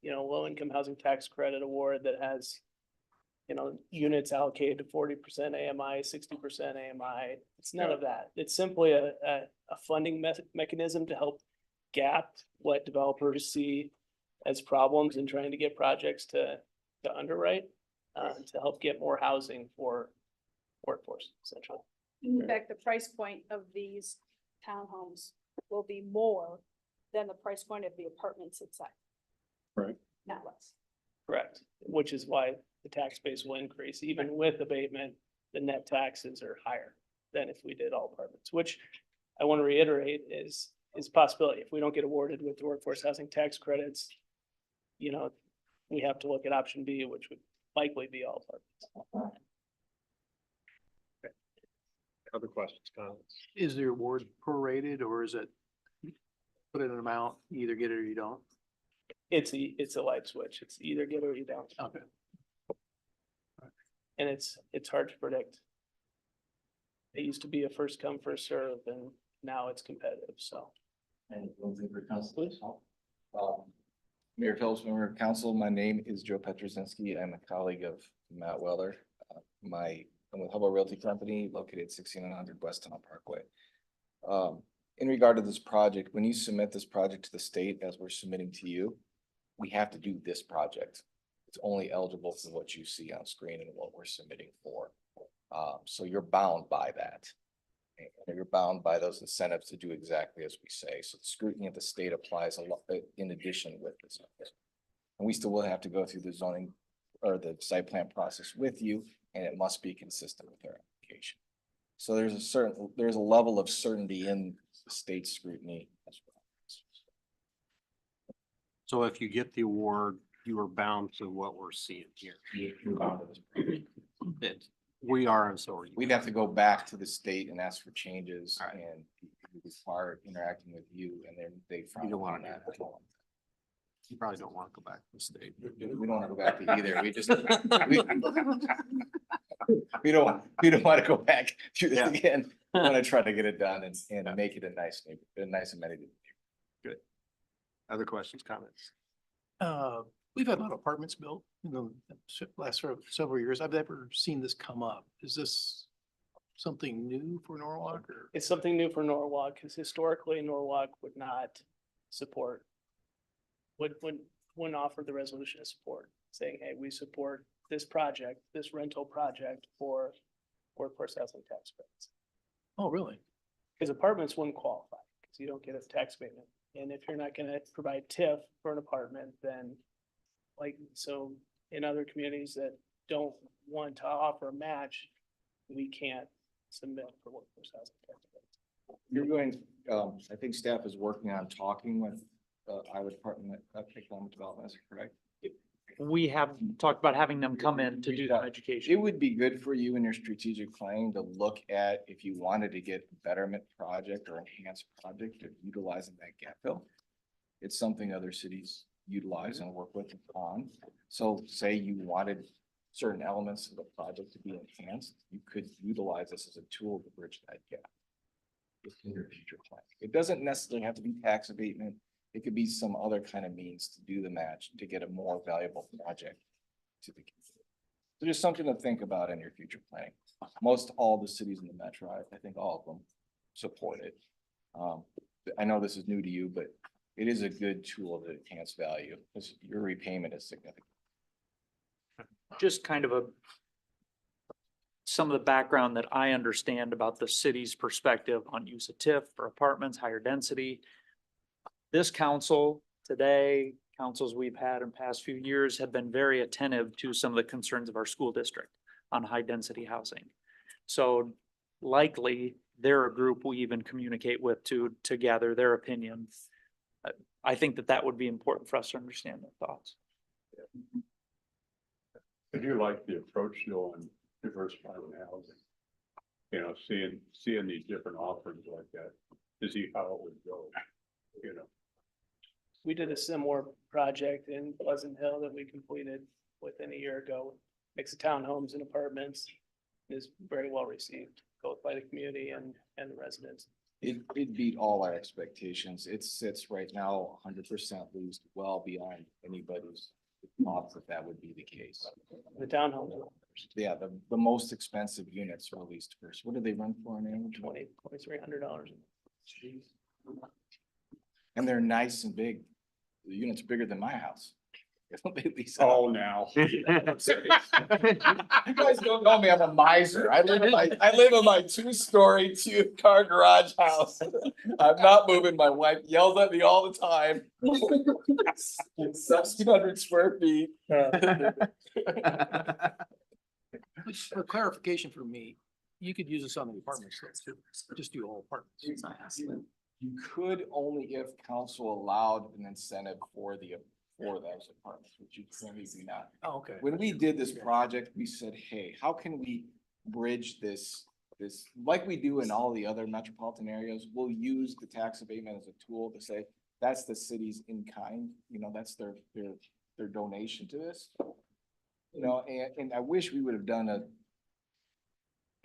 low income housing tax credit award that has, units allocated to 40% AMI, 60% AMI. It's none of that. It's simply a funding mechanism to help gap what developers see as problems in trying to get projects to underwrite, to help get more housing for workforce, essentially. In fact, the price point of these townhomes will be more than the price point of the apartments inside. Right. Not less. Correct, which is why the tax base will increase. Even with abatement, the net taxes are higher than if we did all apartments, which I want to reiterate is a possibility. If we don't get awarded with the workforce housing tax credits, we have to look at option B, which would likely be all apartments. Other questions, comments? Is the award prorated or is it put in an amount, you either get it or you don't. It's a light switch. It's either get or you don't. Okay. And it's hard to predict. It used to be a first come, first serve, and now it's competitive, so. And one thing for council, please. Mayor Phillips, member of council, my name is Joe Petrozinski. I'm a colleague of Matt Weller. I'm with Hubble Realty Company located at 1600 West Town Parkway. In regard to this project, when you submit this project to the state, as we're submitting to you, we have to do this project. It's only eligible for what you see on screen and what we're submitting for. So you're bound by that. And you're bound by those incentives to do exactly as we say. So the scrutiny of the state applies a lot in addition with this. And we still will have to go through the zoning or the site plan process with you, and it must be consistent with our application. So there's a level of certainty in the state scrutiny as well. So if you get the award, you are bound to what we're seeing here. You're bound to this project. We are, and so are you. We'd have to go back to the state and ask for changes and require interacting with you, and then they. You don't want to do that. You probably don't want to go back to the state. We don't want to go back to either. We just. We don't want to go back to this again. We want to try to get it done and make it a nice amenity. Good. Other questions, comments? We've had a lot of apartments built in the last several years. I've never seen this come up. Is this something new for Norwalk or? It's something new for Norwalk, because historically Norwalk would not support, wouldn't offer the resolution of support, saying, hey, we support this project, this rental project for workforce housing tax credits. Oh, really? Because apartments wouldn't qualify, because you don't get a tax payment. And if you're not gonna provide TIF for an apartment, then so in other communities that don't want to offer a match, we can't submit for workforce housing tax credits. You're going, I think staff is working on talking with Iowa Department of Economic Development, is that correct? We have talked about having them come in to do that education. It would be good for you in your strategic planning to look at if you wanted to get a betterment project or enhanced project of utilizing that gap fill. It's something other cities utilize and work with on. So say you wanted certain elements of the project to be enhanced, you could utilize this as a tool to bridge that gap in your future plan. It doesn't necessarily have to be tax abatement. It could be some other kind of means to do the match to get a more valuable project to the community. So just something to think about in your future planning. Most all the cities in the metro, I think all of them support it. I know this is new to you, but it is a good tool to enhance value because your repayment is significant. Just kind of some of the background that I understand about the city's perspective on use of TIF for apartments, higher density. This council today, councils we've had in past few years have been very attentive to some of the concerns of our school district on high density housing. So likely they're a group we even communicate with to gather their opinion. I think that would be important for us to understand their thoughts. I do like the approach though on diversifying housing. You know, seeing these different offerings like that to see how it would go, you know. We did a similar project in Pleasant Hill that we completed within a year ago. Mix of townhomes and apartments. Is very well received, both by the community and the residents. It beat all our expectations. It sits right now 100% leased, well beyond anybody's thought that would be the case. The townhomes. Yeah, the most expensive units were leased first. What do they run for an average? $2,300. And they're nice and big. The unit's bigger than my house. They lease Oh, now. You guys don't know me. I'm a miser. I live in my 2-story, 2-car garage house. I'm not moving. My wife yells at me all the time. It's 1,600 square feet. For clarification for me, you could use this on the apartments, too. Just do all apartments. You could only if council allowed an incentive for those apartments, which you currently do not. Oh, okay. When we did this project, we said, hey, how can we bridge this like we do in all the other metropolitan areas? We'll use the tax abatement as a tool to say, that's the city's in kind, you know, that's their donation to this. You know, and I wish we would have done a,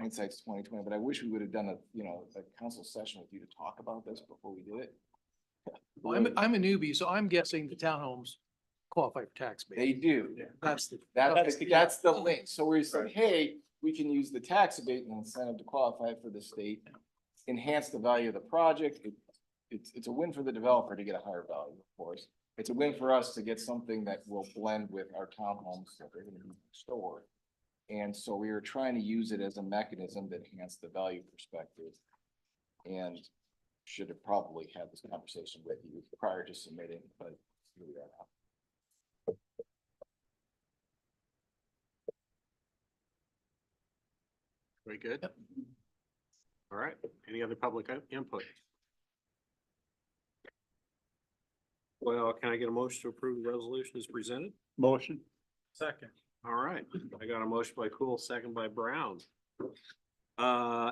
hindsight's 2020, but I wish we would have done a, you know, a council session with you to talk about this before we did it. Well, I'm a newbie, so I'm guessing the townhomes qualify for tax. base. They do. That's the. That's the link. So we said, hey, we can use the tax abatement incentive to qualify for the state, enhance the value of the project. It's a win for the developer to get a higher value, of course. It's a win for us to get something that will blend with our townhomes that are gonna be stored. And so we were trying to use it as a mechanism that enhanced the value perspective. And should have probably had this conversation with you prior to submitting, but here we are now. Very good. All right. Any other public input? Well, can I get a motion to approve the resolution as presented? Motion. Second. All right. I got a motion by Cool, second by Brown.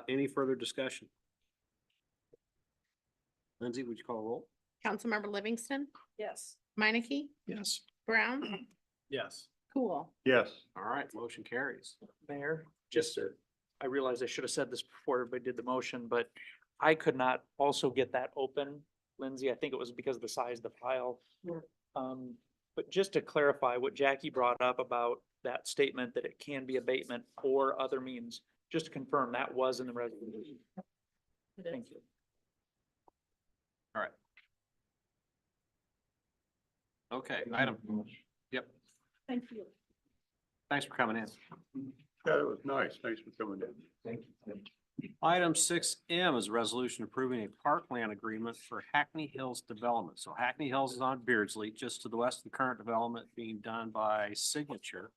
Any further discussion? Lindsay, would you call a roll? Councilmember Livingston, Yes. Minneke, Yes. Brown, Yes. Cool. Yes. All right, motion carries. Mayor, just, I realized I should have said this before everybody did the motion, but I could not also get that open, Lindsay. I think it was because of the size of the file. But just to clarify what Jackie brought up about that statement that it can be abatement or other means, just to confirm that was in the resolution. Thank you. All right. Okay, item. Yep. Thank you. Thanks for coming in. Yeah, it was nice. Thanks for coming in. Thank you. Item 6M is a resolution approving a parkland agreement for Hackney Hills development. So Hackney Hills is on Beardsley, just to the west of the current development being done by Signature.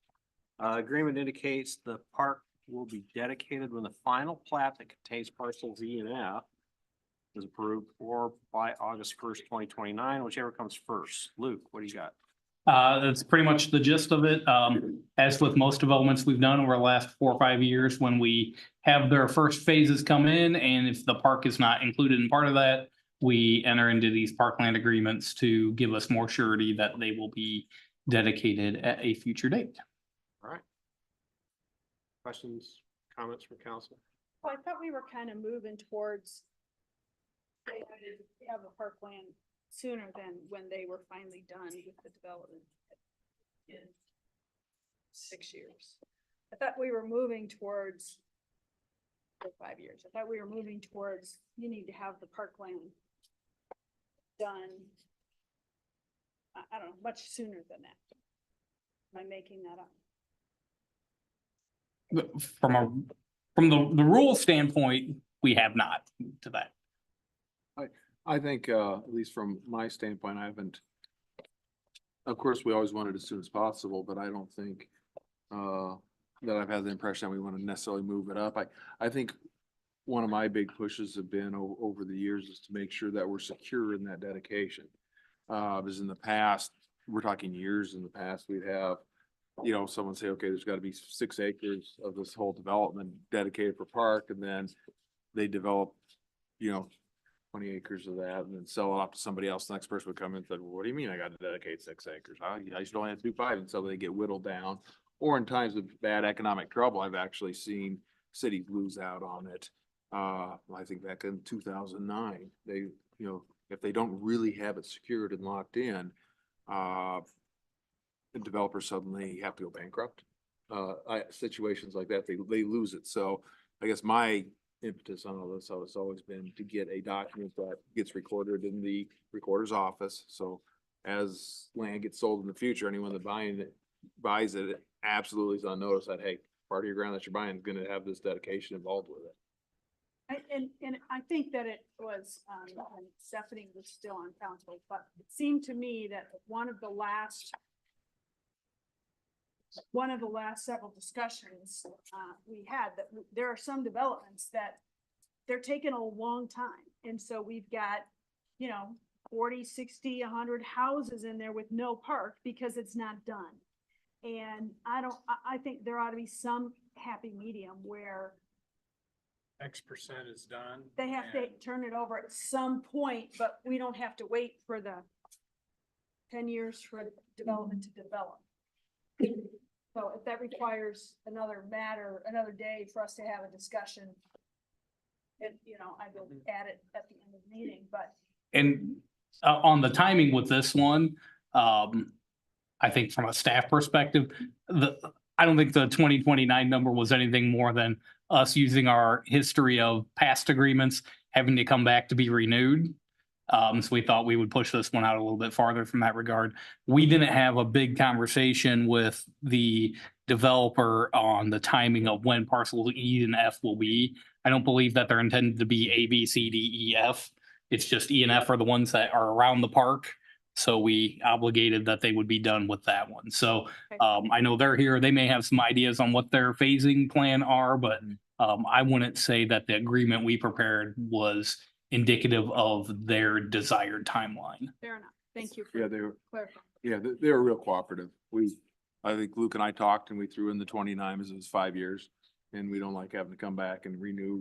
Agreement indicates the park will be dedicated when the final plat that contains parcels E and F is approved or by August 1st, 2029, whichever comes first. Luke, what do you got? That's pretty much the gist of it. As with most developments we've done over the last 4 or 5 years, when we have their first phases come in, and if the park is not included in part of that, we enter into these parkland agreements to give us more surety that they will be dedicated at a future date. All right. Questions, comments from council? Well, I thought we were kind of moving towards have a parkland sooner than when they were finally done with the development in 6 years. I thought we were moving towards, for 5 years, I thought we were moving towards, you need to have the parkland done. I don't know, much sooner than that. Am I making that up? From the rule standpoint, we have not to that. I think, at least from my standpoint, I haven't. Of course, we always want it as soon as possible, but I don't think, that I've had the impression that we want to necessarily move it up. I think one of my big pushes have been over the years is to make sure that we're secure in that dedication. Because in the past, we're talking years in the past, we'd have, you know, someone say, okay, there's got to be 6 acres of this whole development dedicated for park, and then they develop, you know, 20 acres of that and then sell it off to somebody else. The next person would come in and said, well, what do you mean I got to dedicate 6 acres? I should only have to do 5. And so they get whittled down. Or in times of bad economic trouble, I've actually seen cities lose out on it. I think back in 2009, they, you know, if they don't really have it secured and locked in, the developers suddenly have to go bankrupt. Situations like that, they lose it. So I guess my impetus on all this has always been to get a document that gets recorded in the recorder's office. So as land gets sold in the future, anyone that buys it absolutely is on notice that, hey, part of your ground that you're buying is going to have this dedication involved with it. And I think that it was, when Stephanie was still on council, but it seemed to me that one of the last several discussions we had, that there are some developments that they're taking a long time. And so we've got, you know, 40, 60, 100 houses in there with no park because it's not done. And I think there ought to be some happy medium where X% is done. They have to turn it over at some point, but we don't have to wait for the 10 years for development to develop. So if that requires another day for us to have a discussion, I will add it at the end of the meeting, but And on the timing with this one, I think from a staff perspective, I don't think the 2029 number was anything more than us using our history of past agreements having to come back to be renewed. So we thought we would push this one out a little bit farther from that regard. We didn't have a big conversation with the developer on the timing of when parcels E and F will be. I don't believe that they're intended to be A, B, C, D, E, F. It's just E and F are the ones that are around the park. So we obligated that they would be done with that one. So I know they're here. They may have some ideas on what their phasing plan are, but I wouldn't say that the agreement we prepared was indicative of their desired timeline. fair enough. Thank you Yeah, for they were, clarifying. they were real cooperative. I think Luke and I talked and we threw in the 29 as it was 5 years. And we don't like having to come back and renew.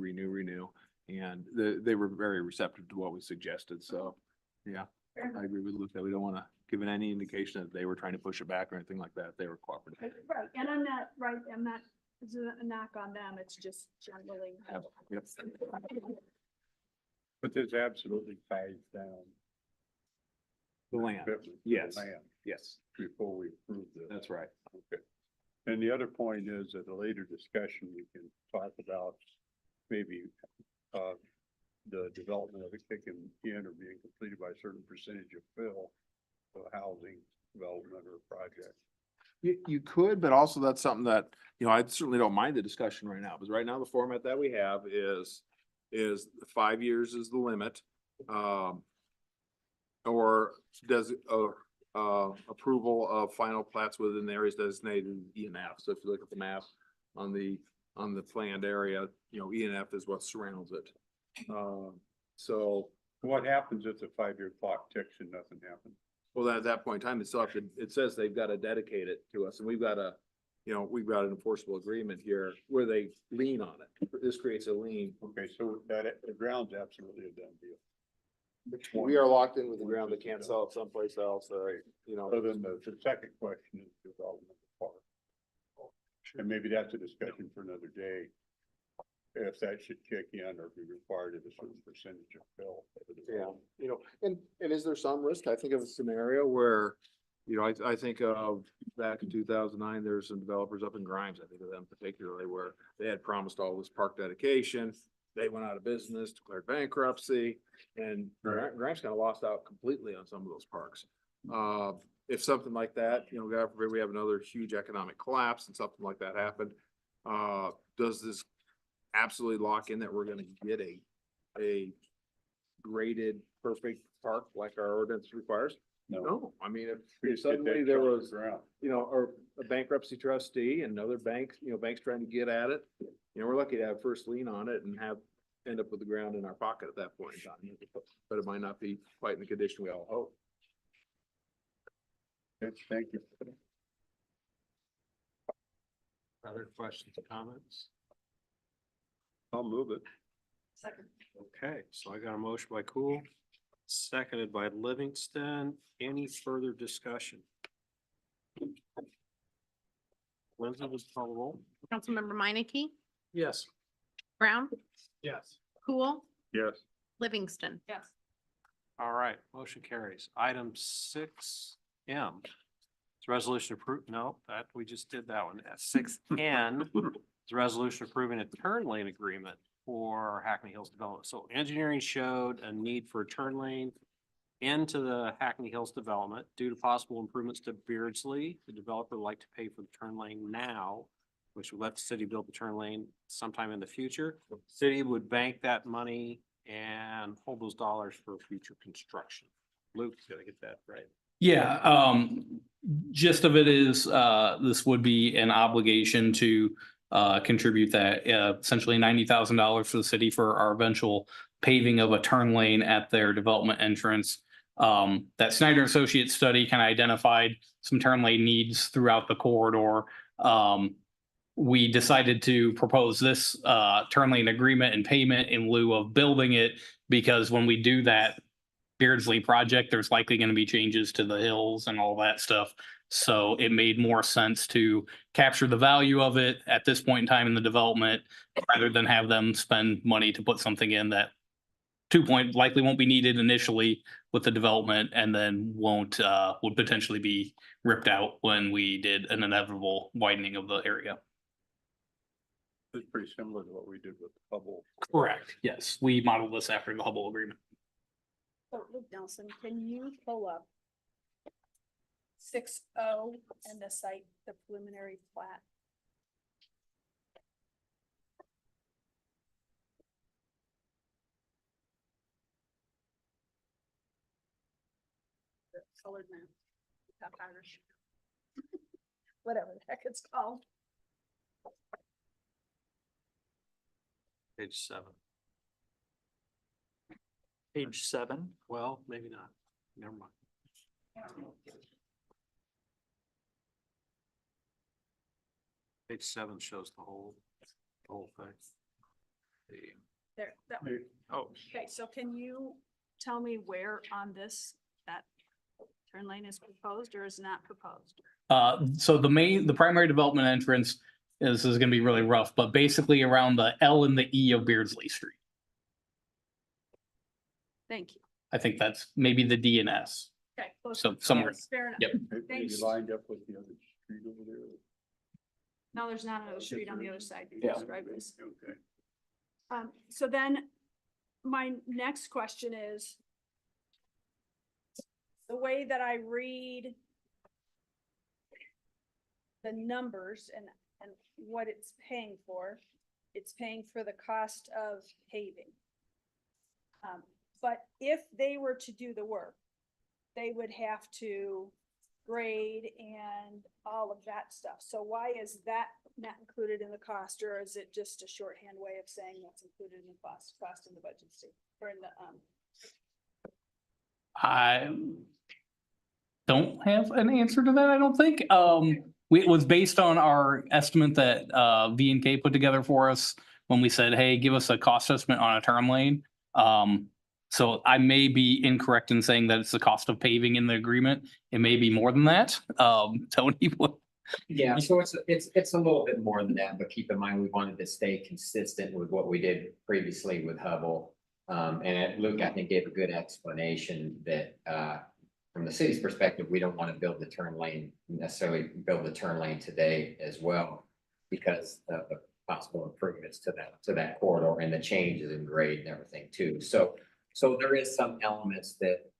And they were very receptive to what we suggested. So, yeah, I agree with Luke that we don't want to give it any indication that they were trying to push it back or anything like that. They were cooperative. Right, and I'm not, it's a knock on them, it's just generally. Yep. But this absolutely ties down. The land. commitment to the Yes. land Yes, Before we approve this. that's right. Okay. And the other point is at a later discussion, we can talk about maybe, the development of it kicking in or being completed by a certain percentage of fill of housing development or project. You could, but also that's something that, I certainly don't mind the discussion right now, because right now the format that we have is 5 years is the limit. Or does, approval of final plats within the areas designated E and F. So if you look at the map on the planned area, E and F is what surrounds it. So, What happens if the 5-year clock ticks and nothing happens? well, at that point in time, it says they've got to dedicate it to us, and we've got an enforceable agreement here where they lien on it. This creates a lien. Okay, so that, the ground's absolutely a done deal. We are locked in with the ground. They can't sell it someplace else, So then the second question is development of the park. And maybe that's a discussion for another day. If that should kick in or be required at a certain percentage of fill. Yeah, and is there some risk? I think of a scenario where, I think of back in 2009, there's some developers up in Grimes, I think of them particularly, where they had promised all this park dedication. They went out of business, declared bankruptcy, and Grimes kind of lost out completely on some of those parks. If something like that, God forbid, we have another huge economic collapse and something like that happened, does this absolutely lock in that we're gonna get a graded perfect park like our ordinance requires? No, I mean, if suddenly there was, or a bankruptcy trustee and another bank, banks trying to get at it, we're lucky to have first lien on it and end up with the ground in our pocket at that point in time. But it might not be quite in the condition we all hope. Thank you. Other questions or comments? I'll move it. Second. Okay, so I got a motion by Cool, seconded by Livingston. Any further discussion? Lindsay, was call the roll? Councilmember Minneke, Yes. Brown, Yes. Cool, Yes. Livingston. Yes. All right, motion carries. Item 6M. It's resolution approved. No, we just did that one. At 6N, it's a resolution approving a turn lane agreement for Hackney Hills development. So engineering showed a need for a turn lane into the Hackney Hills development due to possible improvements to Beardsley. The developer would like to pay for the turn lane now, which would let the city build the turn lane sometime in the future. City would bank that money and hold those dollars for future construction. Luke's gonna get that right. Yeah, gist of it is, this would be an obligation to contribute that, essentially $90,000 for the city for our eventual paving of a turn lane at their development entrance. That Snyder Associates study kind of identified some turn lane needs throughout the corridor. we decided to propose this turn lane agreement and payment in lieu of building it, because when we do that Beardsley project, there's likely going to be changes to the hills and all that stuff. So it made more sense to capture the value of it at this point in time in the development, rather than have them spend money to put something in that likely won't be needed initially with the development, and then would potentially be ripped out when we did an inevitable widening of the area. It's pretty similar to what we did with Hubble. Correct. Yes, we modeled this after the Hubble agreement. So Luke Nelson, can you pull up 6O and the site, the preliminary plat? The colored map. Top Irish. Whatever the heck it's called. Page 7. Page 7. Well, maybe not. Never mind. Page 7 shows the whole thing. There, that, Oh, okay, so can you tell me where on this, that turn lane is proposed or is not proposed? So the primary development entrance is gonna be really rough, but basically around the L and the E of Beardsley Street. Thank you. I think that's maybe the D and S. Okay. close So enough. somewhere. Yes, fair enough. Yep. Maybe Thanks. lined up with the other street over there. No, there's not another street on the other side. You Yeah. described this. Okay. So then my next question is, the way that I read the numbers and what it's paying for the cost of paving. But if they were to do the work, they would have to grade and all of that stuff. So why is that not included in the cost, or is it just a shorthand way of saying that's included in the cost in the budget state or in the, I don't have an answer to that, I don't think. It was based on our estimate that V&K put together for us when we said, hey, give us a cost estimate on a turn lane. So I may be incorrect in saying that it's the cost of paving in the agreement. It may be more than that. Tony, what? Yeah, so it's a little bit more than that, but keep in mind, we wanted to stay consistent with what we did previously with Hubble. Luke, I think, gave a good explanation that from the city's perspective, we don't want to necessarily build the turn lane today as well, because of the possible improvements to that corridor and the changes in grade and everything too. So there is some elements that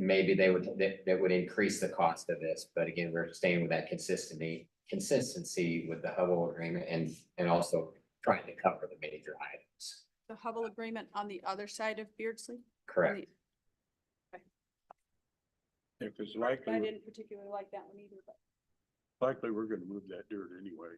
maybe that would increase the cost of this, but again, we're staying with that consistency with the Hubble agreement and also trying to cover the major items. the Hubble agreement on the other side of Beardsley? Correct. If it's I likely, didn't particularly like that one either, but. likely we're gonna move that dirt anyway.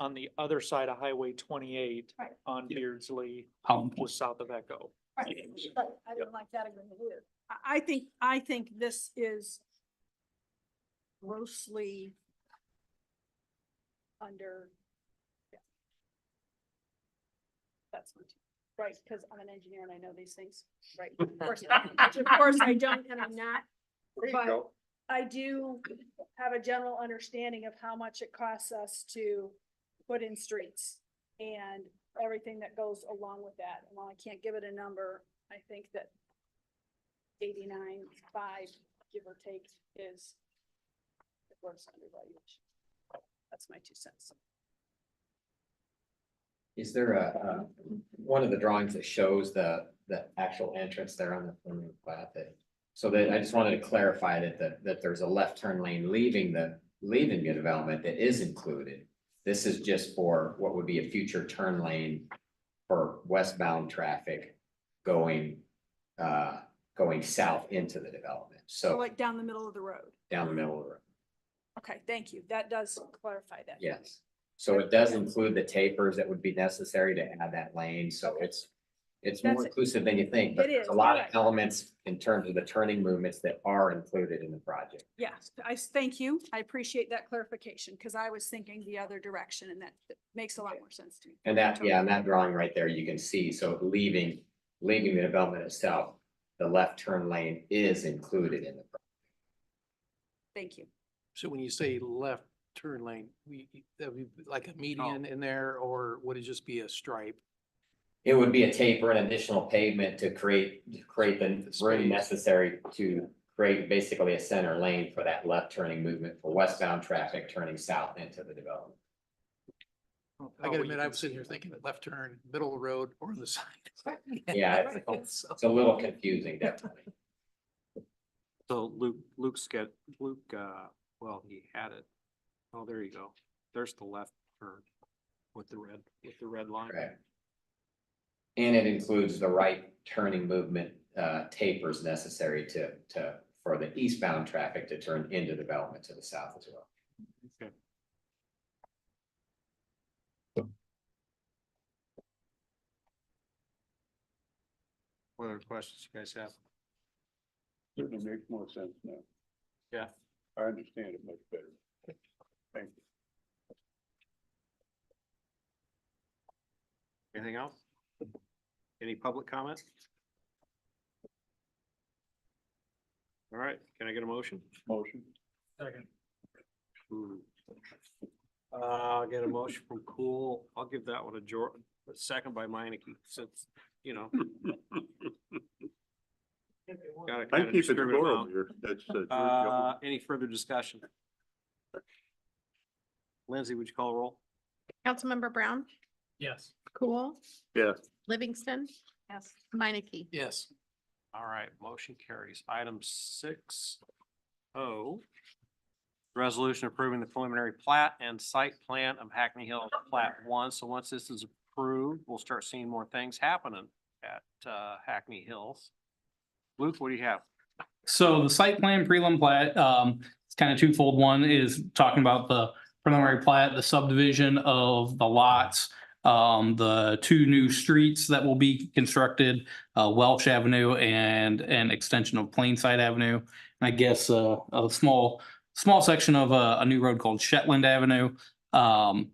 on the other side of Highway 28 Right. on Beardsley, Holland Point. was south of Echo. Right, but I didn't like that agreement either. I think this is grossly under. Yeah. That's my, right, because I'm an engineer and I know these things, right? Of course I don't, and I'm not, There you but go. I do have a general understanding of how much it costs us to put in streets and everything that goes along with that. And while I can't give it a number, I think that 89.5, give or take, is the gross undervaluation. That's my 2 cents. Is there one of the drawings that shows the actual entrance there on the plat so that I just wanted to clarify that there's a left turn lane leaving the development that is included. This is just for what would be a future turn lane for westbound traffic going south into the development. So So like down the middle of the road. down the middle of the road. Okay, thank you. That does clarify that. Yes. So it does include the tapers that would be necessary to add that lane. So it's It's more That's- inclusive than you think, but It there's is, a lot you're of right. elements in terms of the turning movements that are included in the project. Yes, thank you. I appreciate that clarification because I was thinking the other direction and that makes a lot more sense to me. And that, yeah, and that drawing right there, you can see, so leaving the development itself, the left turn lane is included in the. Thank you. So when you say left turn lane, that would be like a median in there, or would it just be a stripe? It would be a taper and additional pavement to create the room space. necessary to create basically a center lane for that left turning movement for westbound traffic turning south into the development. I gotta admit, I was sitting here thinking that left turn, middle of the road or on the side. Yeah, it's a little confusing, definitely. So well, he had it. Oh, there you go. There's the left turn with the red line. Correct. And it includes the right turning movement tapers necessary for the eastbound traffic to turn into development to the south as well. Okay. What other questions you guys have? Certainly makes more sense now. Yeah. I understand it much better. Thank you. Anything else? Any public comment? All right, can I get a motion? Motion. Second. I'll get a motion from Cool. I'll give that one a second by Meineke, since, you know. Gotta I kinda keep it distribute them score out. over here. That's, Any further discussion? Lindsay, would you call a roll? Councilmember Brown, Yes. Cool, yeah. Livingston, Yes. Minneke. Yes. All right, motion carries. Item 6O. Resolution approving the preliminary plat and site plan of Hackney Hill Plat 1. So once this is approved, we'll start seeing more things happening at Hackney Hills. Luke, what do you have? So the site plan prelim plat, it's kind of twofold. One is talking about the preliminary plat, the subdivision of the lots, the two new streets that will be constructed, Welsh Avenue and an extension of Plainside Avenue. And I guess a small section of a new road called Shetland Avenue. And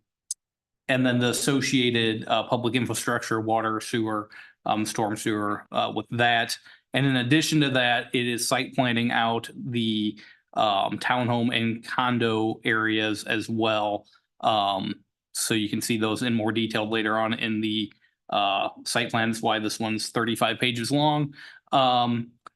then the associated public infrastructure, water, sewer, storm sewer with that. And in addition to that, it is site planning out the townhome and condo areas as well. So you can see those in more detail later on in the site plans, why this one's 35 pages long.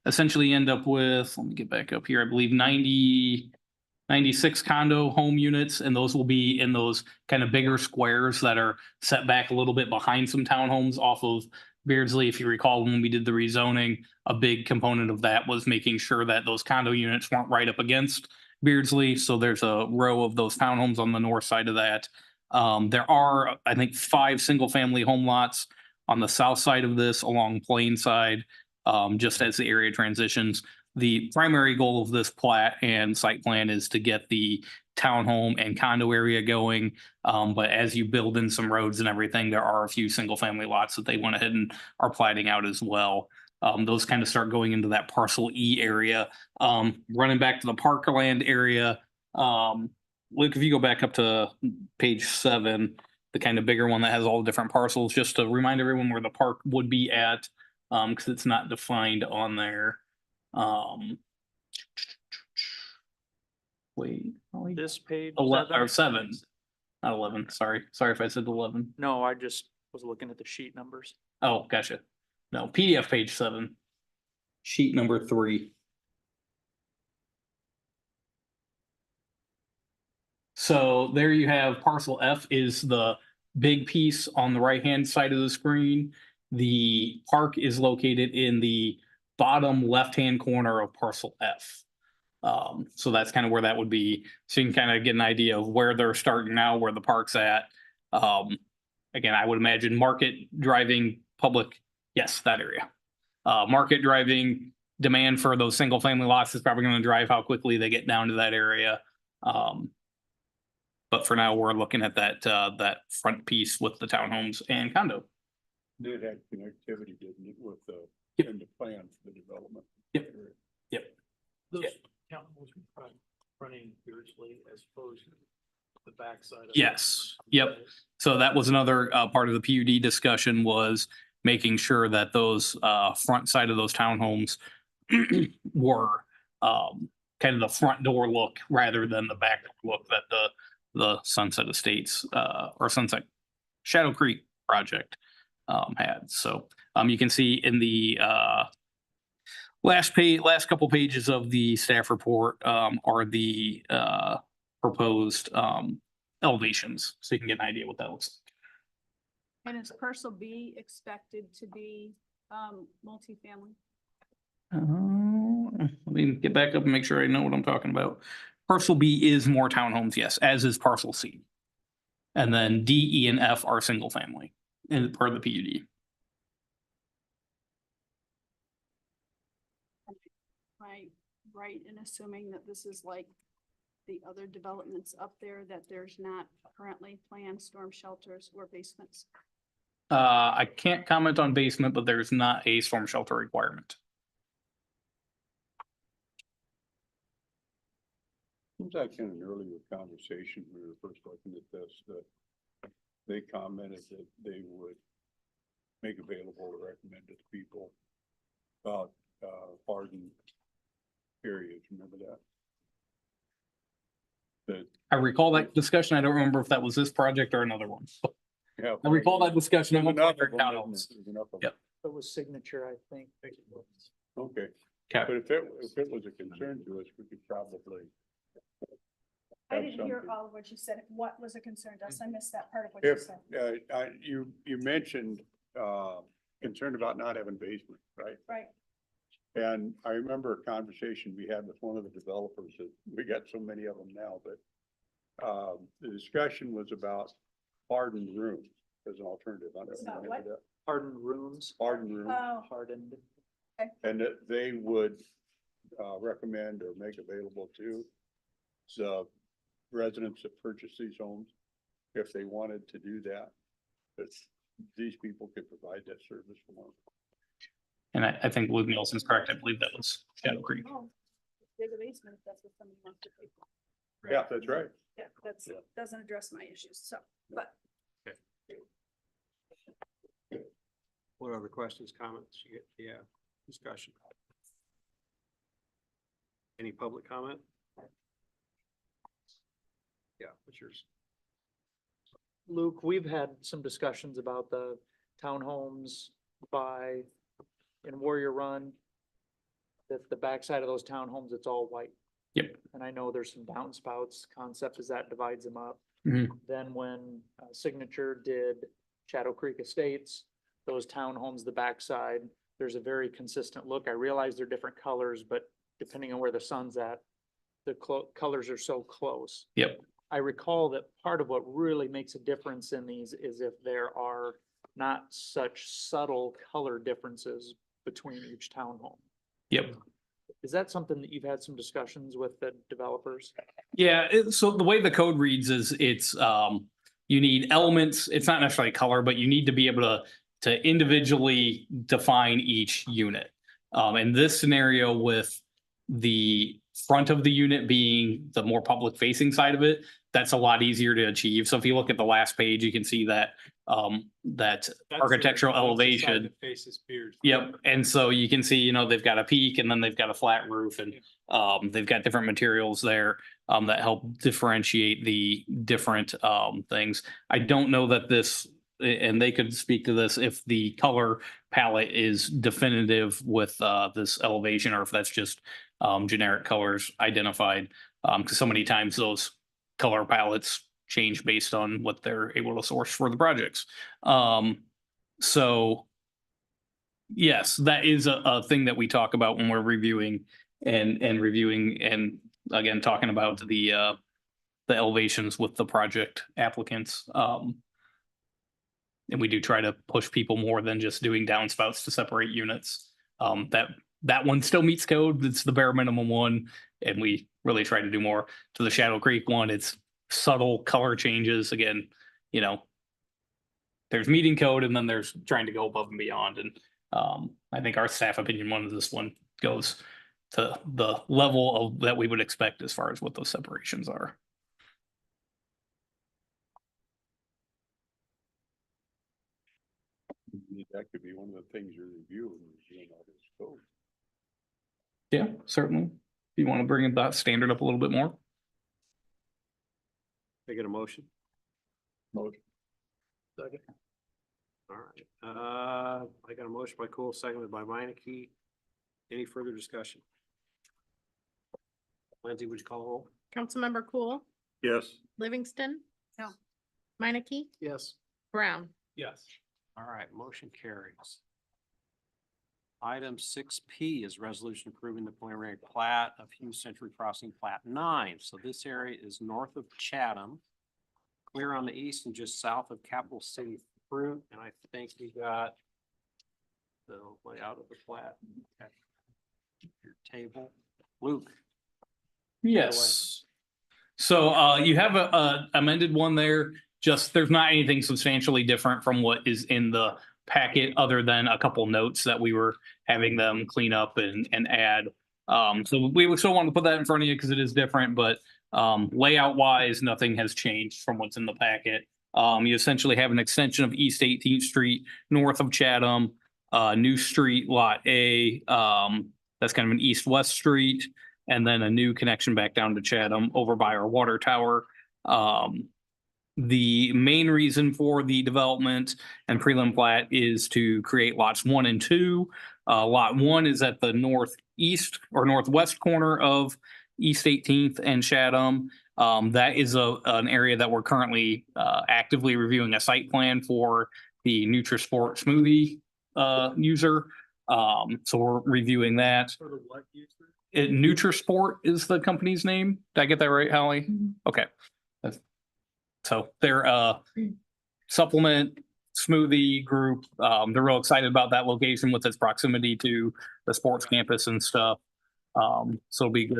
Essentially end up with, let me get back up here, I believe 96 condo home units, and those will be in those kind of bigger squares that are set back a little bit behind some townhomes off of Beardsley. If you recall, when we did the rezoning, a big component of that was making sure that those condo units weren't right up against Beardsley. So there's a row of those townhomes on the north side of that. There are, I think, 5 single-family home lots on the south side of this along Plainside, just as the area transitions. The primary goal of this plat and site plan is to get the townhome and condo area going. But as you build in some roads and everything, there are a few single family lots that they went ahead and are platting out as well. Those kind of start going into that parcel E area. Running back to the Parkland area. Luke, if you go back up to page 7, the kind of bigger one that has all the different parcels, just to remind everyone where the park would be at, because it's not defined on there. Wait, This page. 11 or 7, not 11. Sorry if I said 11. No, I just was looking at the sheet numbers. Oh, gotcha. No, PDF page 7, sheet number 3. So there you have parcel F is the big piece on the right-hand side of the screen. The park is located in the bottom left-hand corner of parcel F. So that's kind of where that would be. So you can kind of get an idea of where they're starting now, where the park's at. Again, I would imagine market driving public, yes, that area. Market driving demand for those single family lots is probably going to drive how quickly they get down to that area. But for now, we're looking at that front piece with the townhomes and condo. Did have connectivity, didn't it, with the, Yep. and the plan for the development? Yep. Yep. Those Yeah. townhomes running fiercely as opposed to the backside. Yes, yep. So that was another part of the PUD discussion, was making sure that those front side of those townhomes were kind of the front door look rather than the back door look that the Sunset Estates or Sunset Shadow Creek project had. So you can see in the last couple pages of the staff report are the proposed elevations, so you can get an idea what that looks And is parcel B expected to be, multifamily? like. Let me get back up and make sure I know what I'm talking about. Parcel B is more townhomes, yes, as is parcel C. And then D, E, and F are single family in part of the PUD. Right in assuming that this is like the other developments up there, that there's not currently planned storm shelters or basements? I can't comment on basement, but there's not a storm shelter requirement. Seems like in an earlier conversation, when we were first looking at this, that they commented that they would make available or recommend it to people about hardened areas, remember that? That, I recall that discussion. I don't remember if that was this project or another one. yeah. I recall that discussion. There's enough of them, Townhomes. isn't there? There's enough of Yep. It was signature, I think. them. Okay, Okay. but if it was a concern to us, we could probably. I have didn't hear something. all of what you said. What was a concern to us? I missed that part of what you If, said. you mentioned, concerned about not having basement, right? Right. And I remember a conversation we had with one of the developers that we got so many of them now, but the discussion was about hardened rooms as an alternative. I don't know if you About remember that. Hardened rooms. Hardened rooms, Oh, Hardened. and that they would recommend or make available to the residents that purchase these homes, if they wanted to do that, that these people could provide that service for them. And I think Luke Nielsen's correct. I believe that was Shadow Creek. oh, dig a basement if that's what somebody wants to pay for. Yeah, that's right. Yeah, that's, Yeah. doesn't address my issues, so, but. What other questions, comments? Yeah, discussion. Any public comment? Yeah, what's yours? Luke, we've had some discussions about the townhomes in Warrior Run. That the backside of those townhomes, it's all white. Yep. And I know there's some downspouts concept as that divides them up. Mhm. Then when Signature did Shadow Creek Estates, those townhomes, the backside, there's a very consistent look. I realize they're different colors, but depending on where the sun's at, the colors are so close. Yep. I recall that part of what really makes a difference in these is if there are not such subtle color differences between each townhome. Yep. Is that something that you've had some discussions with the developers? Yeah, so the way the code reads is it's you need elements, it's not necessarily color, but you need to be able to individually define each unit. In this scenario with the front of the unit being the more public facing side of it, that's a lot easier to achieve. So if you look at the last page, you can see that that architectural elevation. Faces Pierce. Yep, and so you can see, they've got a peak and then they've got a flat roof and they've got different materials there that help differentiate the different things. I don't know that this, and they could speak to this, if the color palette is definitive with this elevation or if that's just generic colors identified. Because so many times those color palettes change based on what they're able to source for the projects. So yes, that is a thing that we talk about when we're reviewing and reviewing and again, talking about the elevations with the project applicants. And we do try to push people more than just doing downspouts to separate units. That one still meets code. It's the bare minimum one. And we really try to do more. To the Shadow Creek one, it's subtle color changes. Again, there's meeting code and then there's trying to go above and beyond. And I think our staff opinion, one of this one goes to the level of that we would expect as far as what those separations are. That could be one of the things you're reviewing, all this code. Yeah, certainly. If you want to bring that standard up a little bit more. Can I get a motion? Motion. Second. All right, I got a motion by Cool, seconded by Meineke. Any further discussion? Lindsay, would you call the roll? Councilmember Cool, Yes. Livingston. No. Meineke, Yes. Brown. Yes. All right, motion carries. Item 6P is resolution approving the preliminary plat of Hughes Century Crossing Plat 9. So this area is north of Chatham, clear on the east and just south of Capital City Fruit. And I think we got the layout of the plat at your table. Luke. Yes. So you have a amended one there. Just there's not anything substantially different from what is in the packet, other than a couple notes that we were having them clean up and add. So we would still want to put that in front of you because it is different, but layout wise, nothing has changed from what's in the packet. You essentially have an extension of East 18th Street north of Chatham, new street lot A. That's kind of an east-west street, and then a new connection back down to Chatham over by our water tower. The main reason for the development and prelim plat is to create lots 1 and 2. Lot 1 is at the northeast or northwest corner of East 18th and Chatham. That is an area that we're currently actively reviewing a site plan for the NutriSport smoothie user. So we're reviewing that. For the what user? NutriSport is the company's name. Did I get that right, Holly? Mhm. Okay. So they're a supplement smoothie group. They're real excited about that location with its proximity to the sports campus and stuff. So it'll be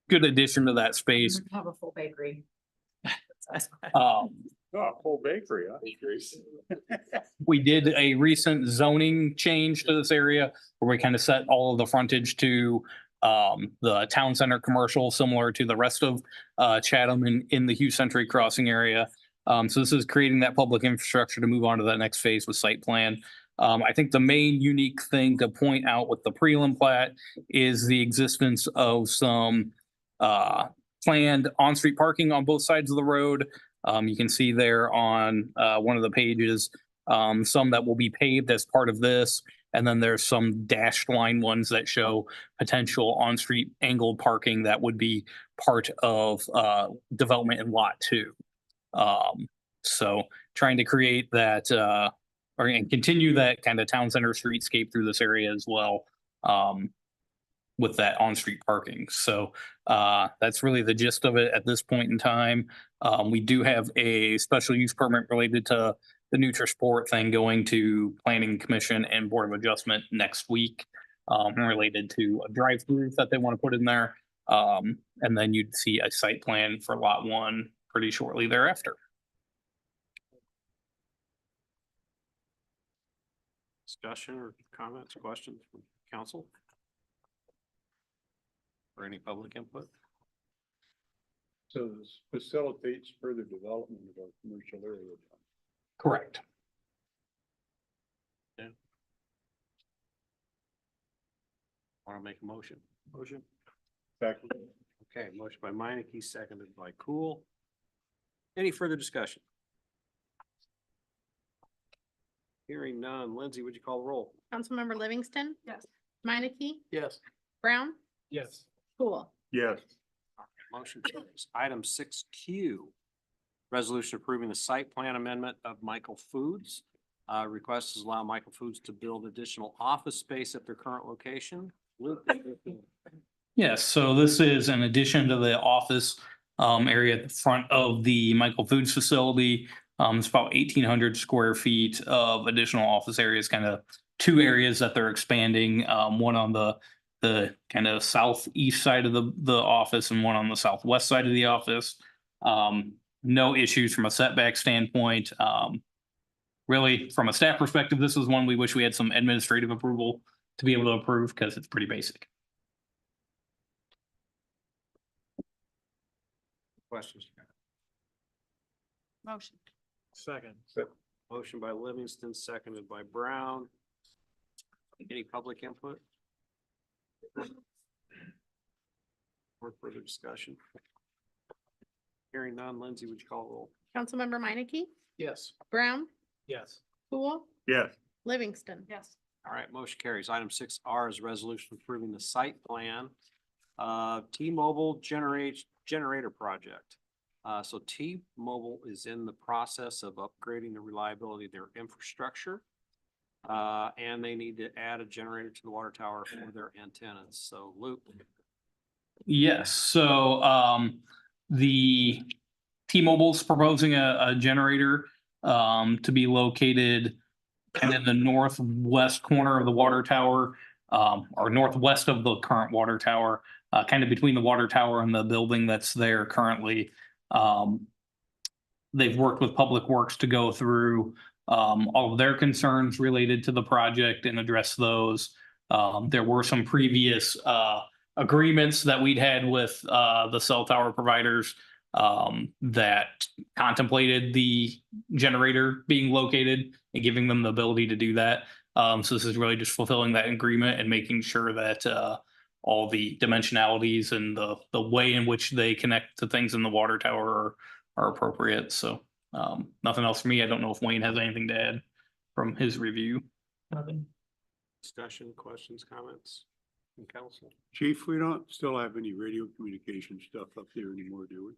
good addition to that space. Have a full bakery. Whole bakery, huh? We did a recent zoning change to this area where we kind of set all of the frontage to the town center commercial, similar to the rest of Chatham in the Hughes Century Crossing area. So this is creating that public infrastructure to move on to that next phase with site plan. I think the main unique thing to point out with the prelim plat is the existence of some planned on-street parking on both sides of the road. You can see there on one of the pages, some that will be paved as part of this. And then there's some dashed line ones that show potential on-street angled parking that would be part of development in lot 2. So trying to create that and continue that kind of town center streetscape through this area as well, with that on-street parking. So that's really the gist of it at this point in time. We do have a special use permit related to the NutriSport thing going to Planning Commission and Board of Adjustment next week, related to a drive-through that they want to put in there. And then you'd see a site plan for lot 1 pretty shortly thereafter. Discussion or comments, questions from council? Or any public input? So this facilitates further development of our commercial area. Correct. Want to make a motion? Motion. Second. Okay, motion by Meineke, seconded by Cool. Any further discussion? Hearing none. Lindsay, would you call the roll? Councilmember Livingston. Yes. Meineke, Yes. Brown, Yes. Cool. Yes. Motion carries. Item 6Q. Resolution approving the site plan amendment of Michael Foods. Request is allow Michael Foods to build additional office space at their current location. Luke. Yes, so this is an addition to the office area at the front of the Michael Foods facility. It's about 1,800 square feet of additional office areas, kind of 2 areas that they're expanding. One on the kind of southeast side of the office and one on the southwest side of the office. No issues from a setback standpoint. really, from a staff perspective, this is one we wish we had some administrative approval to be able to approve because it's pretty basic. Questions? Motion. Second. Motion by Livingston, seconded by Brown. Any public input? Or further discussion? Hearing none, Lindsay, would you call the roll? Councilmember Minneke, Yes. Brown, Yes. Cool, Yes. Livingston. Yes. All right, motion carries. Item 6R is resolution approving the site plan. T-Mobile generator project. So T-Mobile is in the process of upgrading the reliability of their infrastructure. And they need to add a generator to the water tower for their antennas. So Luke. Yes, so the T-Mobile's proposing a generator to be located kind of in the northwest corner of the water tower, or northwest of the current water tower, kind of between the water tower and the building that's there currently. They've worked with Public Works to go through all of their concerns related to the project and address those. There were some previous agreements that we'd had with the cell tower providers that contemplated the generator being located and giving them the ability to do that. So this is really just fulfilling that agreement and making sure that all the dimensionalities and the way in which they connect to things in the water tower are appropriate. So nothing else for me. I don't know if Wayne has anything to add from his review. Nothing. Discussion, questions, comments from council? Chief, we don't still have any radio communication stuff up there anymore, do we?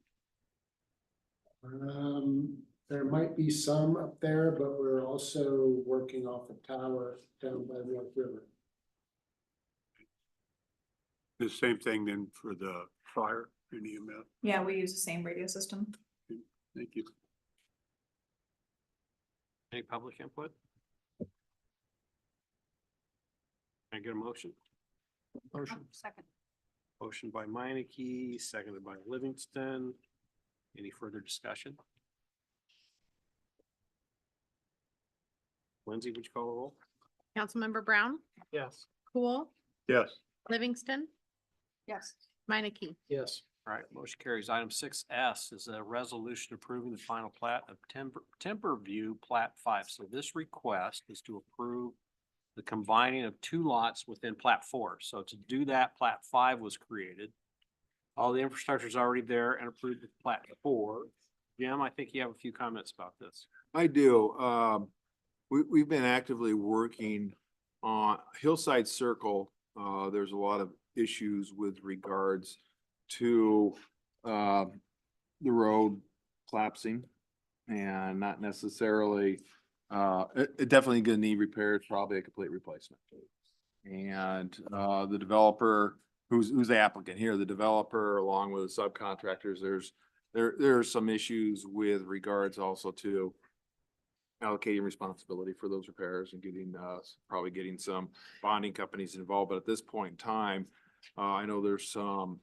There might be some up there, but we're also working off a tower down by the North River. The same thing then for the fire and EMS. Yeah, we use the same radio system. Thank you. Any public input? Can I get a motion? Motion. Second. Motion by Minneke, seconded by Livingston. Any further discussion? Lindsay, would you call the roll? Councilmember Brown, Yes. Cool, Yes. Livingston, Yes. Minneke. Yes. All right, motion carries. Item 6S is a resolution approving the final plat of Timberview Plat 5. So this request is to approve the combining of two lots within Plat 4. So to do that, Plat 5 was created. All the infrastructure is already there and approved with Plat 4. Jim, I think you have a few comments about this. I do. We've been actively working on Hillside Circle. There's a lot of issues with regards to the road collapsing and not necessarily, it definitely gonna need repairs, probably a complete replacement. And the developer, who's the applicant here, the developer along with the subcontractors, there are some issues with regards also to allocating responsibility for those repairs and getting probably getting some bonding companies involved. But at this point in time, I know there's some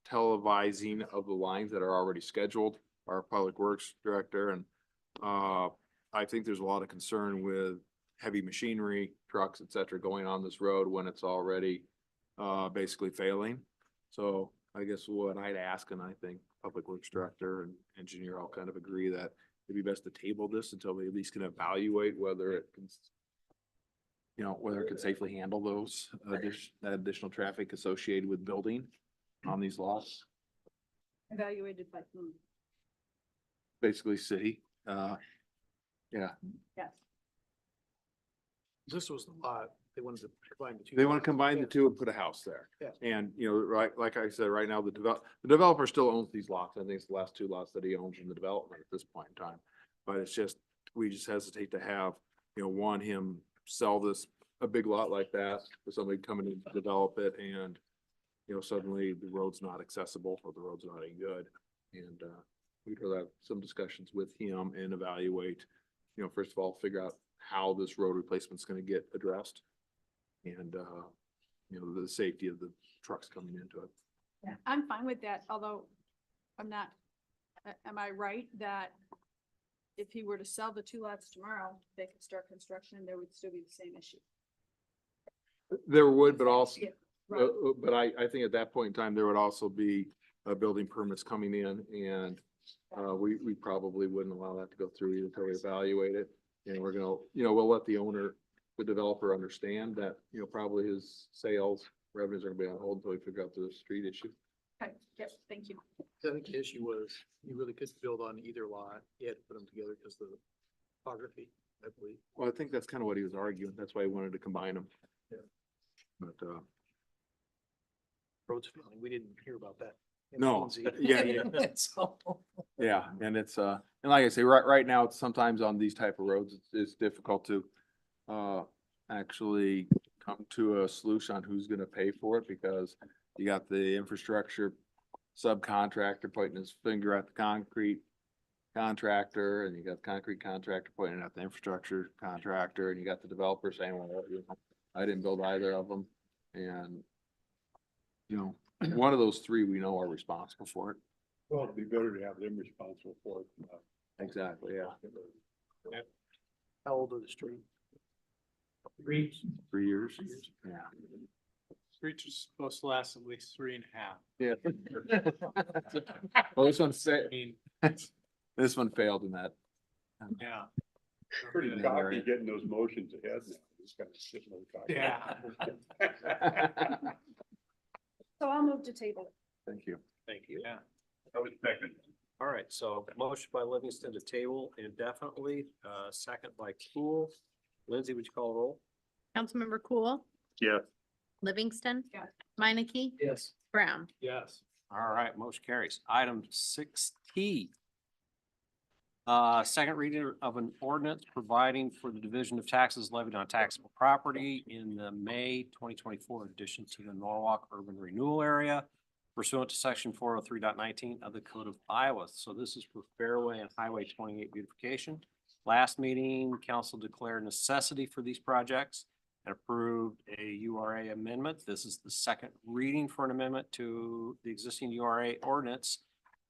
televising of the lines that are already scheduled. Our Public Works Director, and I think there's a lot of concern with heavy machinery, trucks, et cetera, going on this road when it's already basically failing. So I guess what I'd ask, and I think Public Works Director and engineer all kind of agree that it'd be best to table this until we at least can evaluate whether it can, whether it can safely handle those that additional traffic associated with building on these lots. Evaluated by whom? Basically city, yeah. Yes. This was the lot, they wanted to combine the two. They want to combine the two and put a house there. Yeah. And, right, like I said, right now, the developer still owns these lots. I think it's the last two lots that he owns in the development at this point in time. But it's just, we just hesitate to have, him sell a big lot like that for somebody coming in to develop it and, suddenly the road's not accessible or the road's not any good. And, we'd rather have some discussions with him and evaluate, first of all, figure out how this road replacement's gonna get addressed. And, the safety of the trucks coming into it. Yeah, I'm fine with that, although I'm not, am I right that if he were to sell the 2 lots tomorrow, they could start construction and there would still be the same issue. There would, but also, Yeah, right. but I think at that point in time, there would also be building permits coming in and we probably wouldn't allow that to go through until we evaluate it. And we're gonna, we'll let the owner, the developer understand that, probably his sales revenues are gonna be on hold until we figure out the street issue. Okay, yep, thank you. I think the issue was you really couldn't build on either lot. You had to put them together because of the topography, I believe. Well, I think that's kind of what he was arguing. That's why he wanted to combine them. Yeah. But, Roads failing. We didn't hear about that. in No, Lindsay. yeah. So, yeah, and it's, and like I say, right now, it's sometimes on these type of roads, it's difficult to, actually come to a solution on who's gonna pay for it because you got the infrastructure subcontractor pointing his finger at the concrete contractor, and you got the concrete contractor pointing at the infrastructure contractor, and you got the developer saying, well, I didn't build either of them. And, one of those three we know are responsible for it. Well, it'd be better to have them responsible for it. Exactly, yeah. how old are the street? 3 3 years. Yeah. Streets are supposed to last at least 3.5. Yeah. Well, this one this one failed in that. Yeah. Pretty Yeah. cocky getting those motions ahead now. Just kind of sitting there cocky. Yeah. So I'll move to table. Thank you. Thank you. Yeah. I was second. All right, so motion by Livingston to table indefinitely, second by Cool. Lindsay, would you call a roll? Councilmember Cool, Yeah. Livingston. Yes. Meineke, Yes. Brown. Yes. All right, motion carries. Item 6T. Second reading of an ordinance providing for the division of taxes levied on taxable property in the May 2024 addition to the Norwalk Urban Renewal Area pursuant to section 403.19 of the Code of Iowa. So this is for Fairway and Highway 28 beautification. Last meeting, council declared necessity for these projects and approved a URA amendment. This is the second reading for an amendment to the existing URA ordinance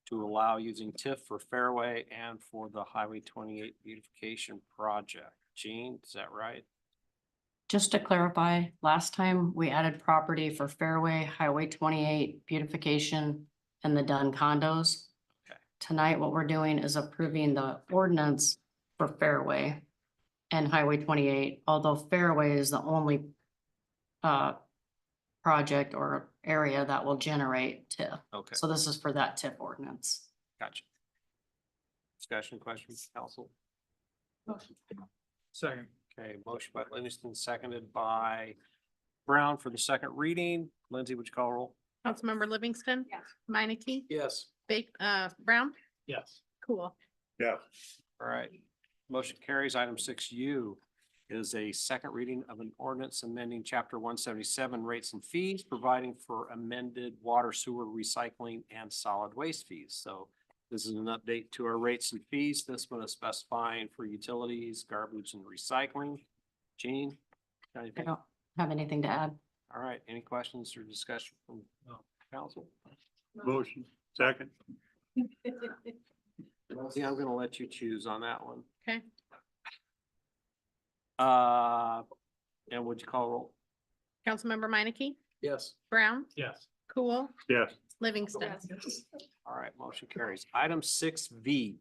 to allow using TIF for Fairway and for the Highway 28 beautification project. Gene, is that right? Just to clarify, last time we added property for Fairway, Highway 28 beautification and the Dunn condos. Okay. Tonight, what we're doing is approving the ordinance for Fairway and Highway 28, although Fairway is the only project or area that will generate TIF. Okay, So this is for that TIF ordinance. gotcha. Discussion, questions, council? Second. Okay, motion by Livingston, seconded by Brown for the second reading. Lindsay, would you call roll? Councilmember Livingston. Yes. Meineke, Yes. Brown. Yes. Cool. Yeah. All right, motion carries. Item 6U is a second reading of an ordinance amending chapter 177 rates and fees, providing for amended water, sewer, recycling, and solid waste fees. So this is an update to our rates and fees. This one is specifying for utilities, garbage, and recycling. Gene? got I anything? don't have anything to add. All right, any questions or discussion from council? Motion, second. Yeah, I'm gonna let you choose on that one. Okay. And would you call roll? Councilmember Meineke, Yes. Brown, Yes. Cool, Yes. Livingston. All right, motion carries. Item 6V,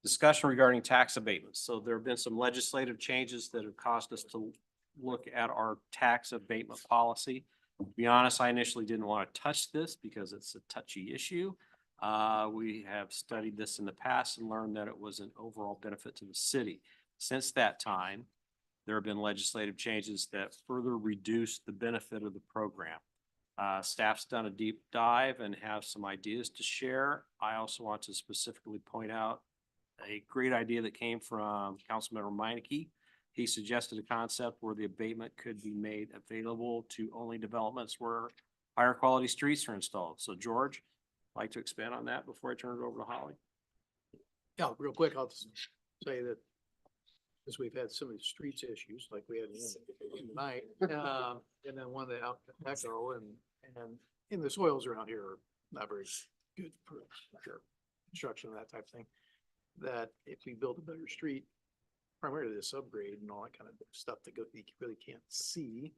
discussion regarding tax abatements. So there have been some legislative changes that have caused us to look at our tax abatement policy. To be honest, I initially didn't want to touch this because it's a touchy issue. We have studied this in the past and learned that it was an overall benefit to the city. Since that time, there have been legislative changes that further reduce the benefit of the program. Staff's done a deep dive and have some ideas to share. I also want to specifically point out a great idea that came from Councilmember Meineke. He suggested a concept where the abatement could be made available to only developments where higher quality streets are installed. So George, I'd like to expand on that before I turn it over to Holly. Yeah, real quick, I'll just say that because we've had so many streets issues like we had tonight, and then one that out Echo and the soils around here are not very good for sure, construction, that type of thing. that if we build a better street, primarily the subgrade and all that kind of stuff that you really can't see,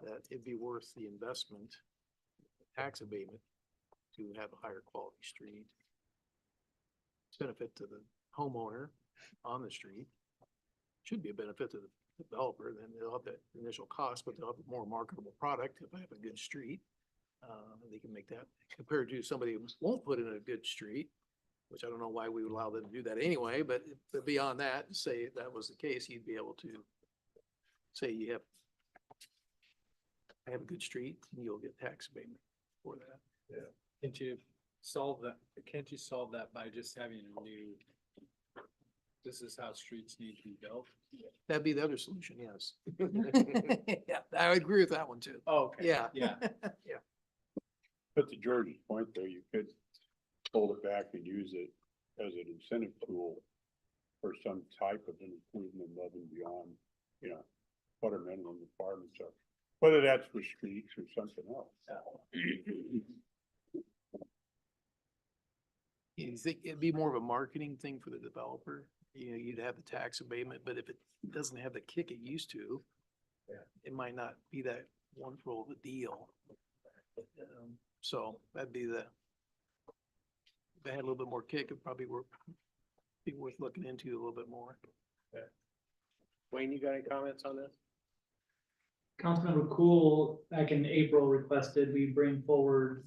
that it'd be worth the investment, tax abatement, to have a higher quality street. It's benefit to the homeowner on the street. Should be a benefit to the developer, then they'll have that initial cost, but they'll have a more marketable product if I have a good street. They can make that compared to somebody who won't put in a good street, which I don't know why we would allow them to do that anyway, but beyond that, say if that was the case, you'd be able to say I have a good street and you'll get tax abatement for that. Yeah. Can't you solve that by just having a new, this is how streets need to be built? That'd be the other solution, yes. Yeah, I would agree with that one too. Oh, okay. Yeah. Yeah. Yeah. But to George's point there, you could hold it back and use it as an incentive tool for some type of an improvement above and beyond, you know, what our minimum requirements are, whether that's for streets or something else. You think it'd be more of a marketing thing for the developer? You know, you'd have the tax abatement, but if it doesn't have the kick it used to, it might not be that wonderful of a deal. So that'd be if they had a little bit more kick, it'd probably be worth looking into a little bit more. Wayne, you got any comments on this? Councilmember Cool, back in April, requested we bring forward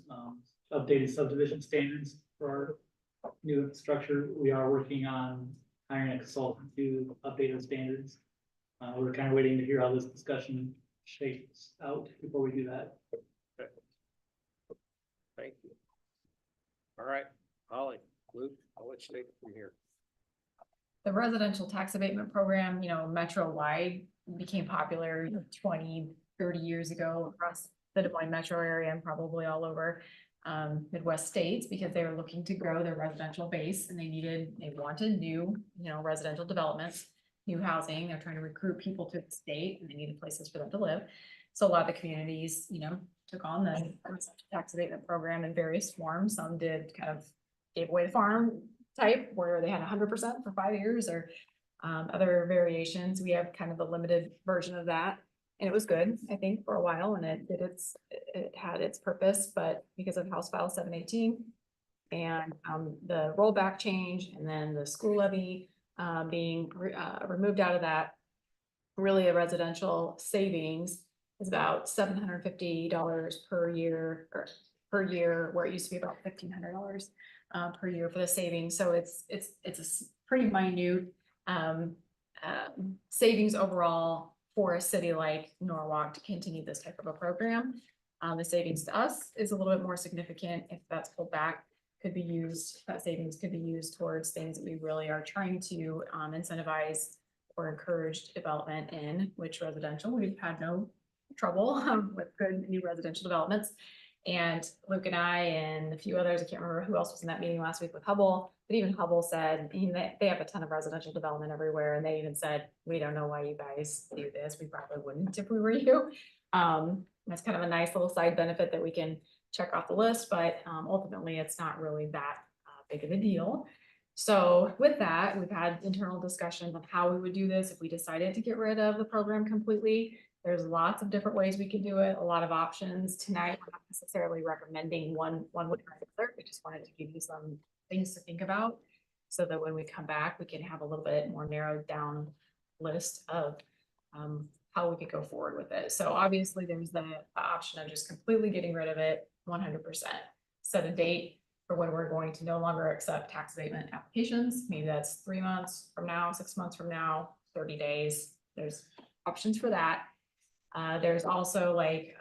updated subdivision standards for our new infrastructure. We are working on hiring a consultant to update those standards. We're kind of waiting to hear how this discussion shakes out before we do that. Thank you. All right, Holly, Luke, I'll let you take it from here. The residential tax abatement program, metro-wide became popular 20, 30 years ago across the Des Moines metro area and probably all over Midwest states, because they were looking to grow their residential base and they wanted new, residential developments, new housing. They're trying to recruit people to the state and they needed places for them to live. So a lot of the communities, took on the tax abatement program in various forms. Some did kind of gave away the farm type where they had 100% for 5 years, or other variations. We have kind of a limited version of that. And it was good, I think, for a while, and it had its purpose, but because of House File 718 and the rollback change and then the school levy being removed out of that, really a residential savings is about $750 per year, where it used to be about $1,500 per year for the savings. So it's a pretty minute savings overall for a city like Norwalk to continue this type of a program. The savings to us is a little bit more significant. If that's pulled back, that savings could be used towards things that we really are trying to incentivize or encourage development in, which residential, we've had no trouble with good new residential developments. And Luke and I and a few others, I can't remember who else was in that meeting last week with Hubble, but even Hubble said they have a ton of residential development everywhere. And they even said, we don't know why you guys do this. We probably wouldn't if we were you. That's kind of a nice little side benefit that we can check off the list, but ultimately it's not really that big of a deal. So with that, we've had internal discussions on how we would do this if we decided to get rid of the program completely. There's lots of different ways we can do it, a lot of options. Tonight, we're not necessarily recommending one way or another. We just wanted to give you some things to think about so that when we come back, we can have a little bit more narrowed down list of how we could go forward with it. So obviously there's the option of just completely getting rid of it 100%. Set a date for when we're going to no longer accept tax abatement applications. Maybe that's 3 months from now, 6 months from now, 30 days. There's options for that. There's also, like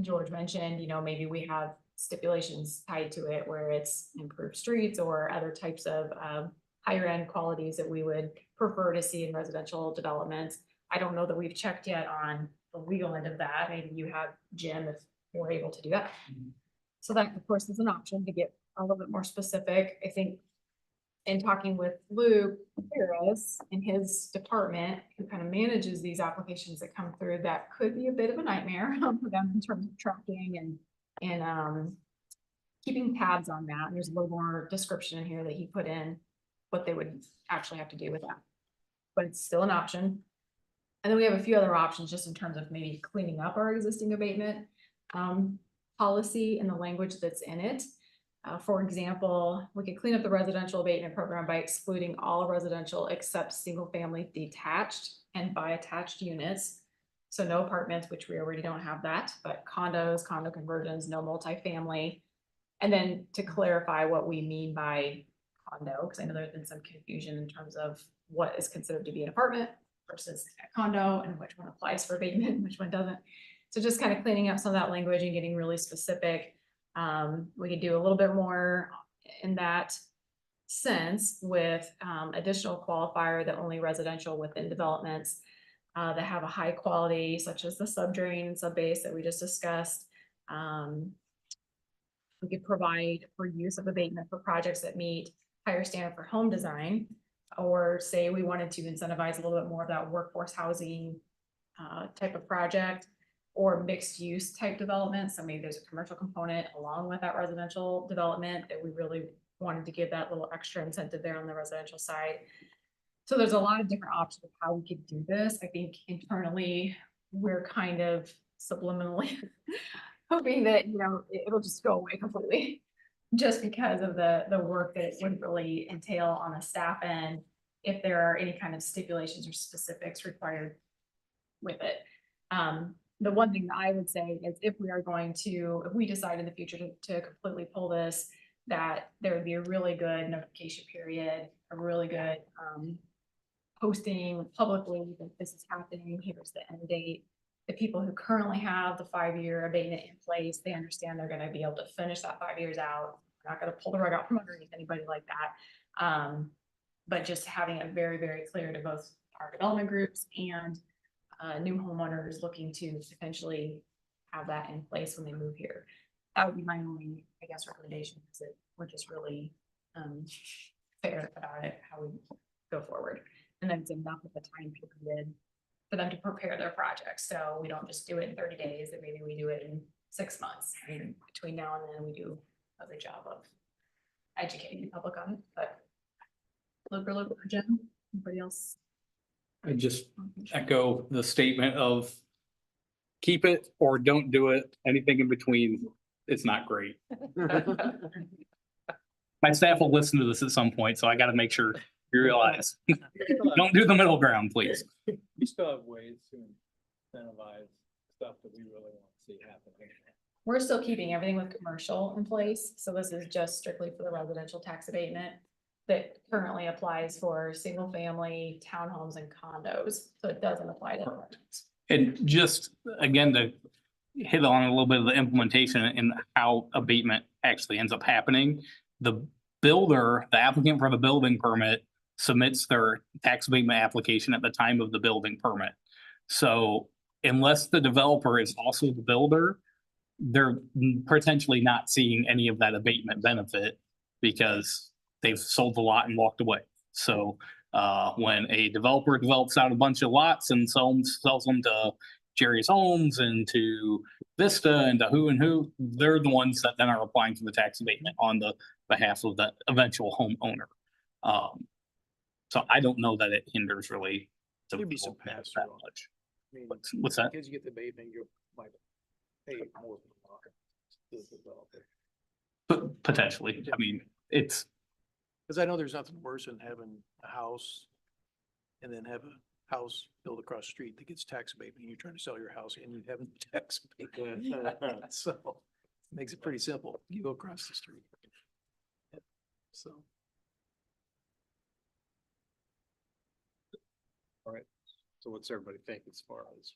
George mentioned, maybe we have stipulations tied to it where it's improved streets or other types of higher end qualities that we would prefer to see in residential developments. I don't know that we've checked yet on the legal end of that. Maybe you have, Jim, if we're able to do that. So that, of course, is an option to get a little bit more specific. I think in talking with Luke Harris in his department, who kind of manages these applications that come through, that could be a bit of a nightmare for them in terms of tracking and keeping tabs on that. And there's a little more description in here that he put in what they would actually have to do with that. But it's still an option. And then we have a few other options just in terms of maybe cleaning up our existing abatement policy and the language that's in it. For example, we could clean up the residential abatement program by excluding all residential except single-family detached and by attached units. So no apartments, which we already don't have that, but condos, condo conversions, no multifamily. And then to clarify what we mean by condo, because I know there's been some confusion in terms of what is considered to be an apartment versus a condo and which one applies for abatement and which one doesn't. So just kind of cleaning up some of that language and getting really specific. We could do a little bit more in that sense with additional qualifier that only residential within developments that have a high quality, such as the subdrain and subbase that we just discussed. We could provide for use of abatement for projects that meet higher standard for home design, or say we wanted to incentivize a little bit more of that workforce housing type of project or mixed use type development. So maybe there's a commercial component along with that residential development that we really wanted to give that little extra incentive there on the residential side. So there's a lot of different options of how we could do this. I think internally, we're kind of subliminally hoping that, you know, it'll just go away completely just because of the work that it would really entail on the staff end if there are any kind of stipulations or specifics required with it. The one thing that I would say is if we decide in the future to completely pull this, that there would be a really good notification period, a really good posting publicly that this is happening, here's the end date. The people who currently have the 5-year abatement in place, they understand they're gonna be able to finish that 5 years out. We're not gonna pull the rug out from underneath anybody like that. But just having it very, very clear to both our development groups and new homeowners looking to potentially have that in place when they move here. That would be my only, I guess, recommendation, is that we're just really fair about it, how we go forward. And then it's enough of a time period for them to prepare their projects. So we don't just do it in 30 days, and maybe we do it in 6 months. I mean, between now and then we do a good job of educating the public on it, but look for Jim, anybody else? I just echo the statement of keep it or don't do it. Anything in between, it's not great. My staff will listen to this at some point, so I gotta make sure you realize. Don't do the middle ground, please. We still have ways to incentivize stuff that we really want to see happen. We're still keeping everything with commercial in place, so this is just strictly for the residential tax abatement that currently applies for single family townhomes and condos, so it doesn't apply to apartments. And just again, to hit on a little bit of the implementation and how abatement actually ends up happening. The builder, the applicant for the building permit submits their tax abatement application at the time of the building permit. So unless the developer is also the builder, they're potentially not seeing any of that abatement benefit because they've sold the lot and walked away. So when a developer develops out a bunch of lots and sells them to Jerry's Homes and to Vista and to who, they're the ones that then are applying for the tax abatement on the behalf of the eventual homeowner. So I don't know that it hinders really. There'd be some pass that much. I mean, What's that? Because you get the abatement, you might pay more for the market. But potentially, I mean, it's. Because I know there's nothing worse than having a house and then have a house built across the street that gets tax abatement, and you're trying to sell your house and you haven't tax abatement. So it makes it pretty simple. You go across the street. So. All right. So what's everybody think as far as?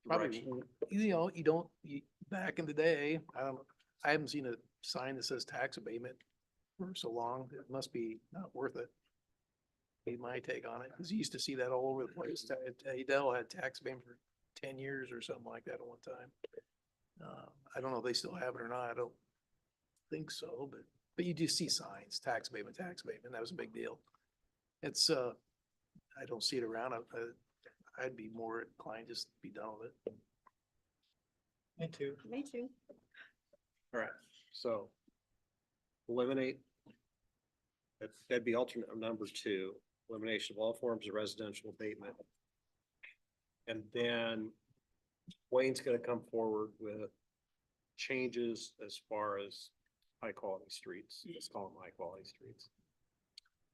Probably, back in the day, I haven't seen a sign that says tax abatement for so long. It must be not worth it. Be my take on it, because you used to see that all over the place. Adele had tax abatement for 10 years or something like that at one time. I don't know if they still have it or not. I don't think so, but you do see signs, tax abatement, tax abatement. That was a big deal. It's, I don't see it around. I'd be more inclined just to be done with it. Me too. Me too. All right, so eliminate That'd be alternate number 2, elimination of all forms of residential abatement. And then Wayne's gonna come forward with changes as far as high quality streets. Let's call them high quality streets.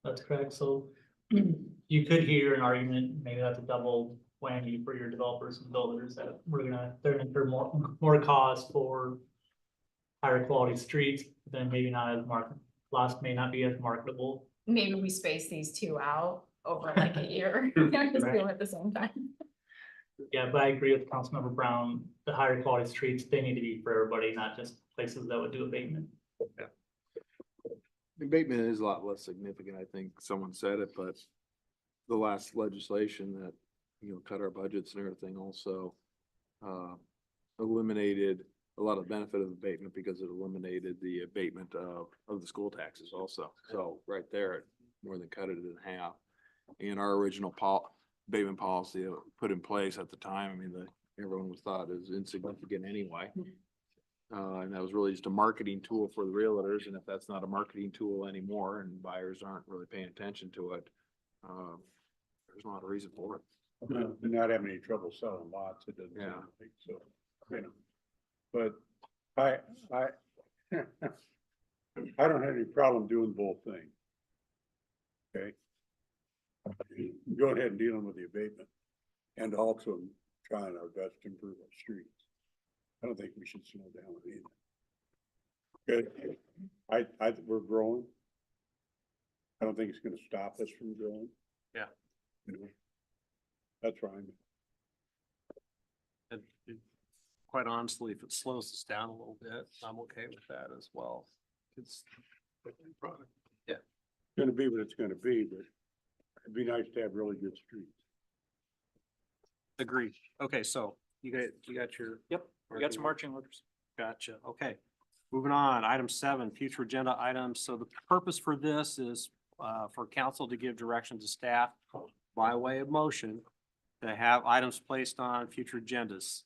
That's correct. So you could hear an argument, maybe that's a double whammy for your developers and builders that they're gonna incur more cost for higher quality streets, then maybe not as lots may not be as marketable. Maybe we space these two out over like a year, just do them at the same time. Yeah, but I agree with Councilmember Brown, the higher quality streets, they need to be for everybody, not just places that would do abatement. Abatement is a lot less significant. I think someone said it, but the last legislation that, cut our budgets and everything also eliminated a lot of benefit of abatement because it eliminated the abatement of the school taxes also. So right there, it more than cut it in half. And our original abatement policy that was put in place at the time, I mean, everyone was thought is insignificant anyway. And that was really just a marketing tool for the realtors. And if that's not a marketing tool anymore and buyers aren't really paying attention to it, there's not a reason for it. They're not having any trouble selling lots. It doesn't. Yeah. So, but I I don't have any problem doing both things. Okay. Go ahead and dealing with the abatement and also trying our best to improve our streets. I don't think we should slow down with either. Good. We're growing. I don't think it's gonna stop us from growing. Yeah. That's fine. And quite honestly, if it slows us down a little bit, I'm okay with that as well. It's product. Yeah. It's gonna be what it's gonna be, but it'd be nice to have really good streets. Agreed. Okay, so you got your, Yep, we got some marching orders. gotcha. Okay. Moving on, item 7, future agenda items. So the purpose for this is for council to give direction to staff by way of motion to have items placed on future agendas.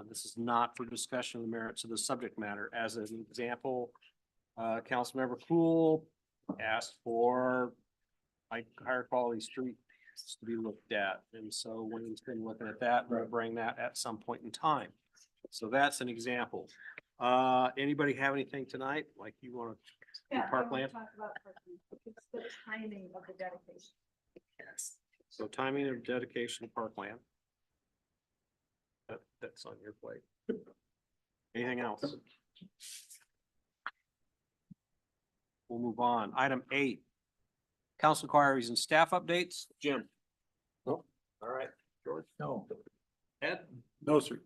This is not for discussion of the merits of the subject matter. As an example, Councilmember Cool asked for higher quality streets to be looked at. And so Wayne's been looking at that, we'll bring that at some point in time. So that's an example. Anybody have anything tonight? Like you want to parkland? Talk about parkland. It's the timing of the dedication. Yes. So timing of dedication of parkland. That's on your plate. Anything else? We'll move on. Item 8. Council inquiries and staff updates. Jim? No. All right. George? No. Ed? No, sir.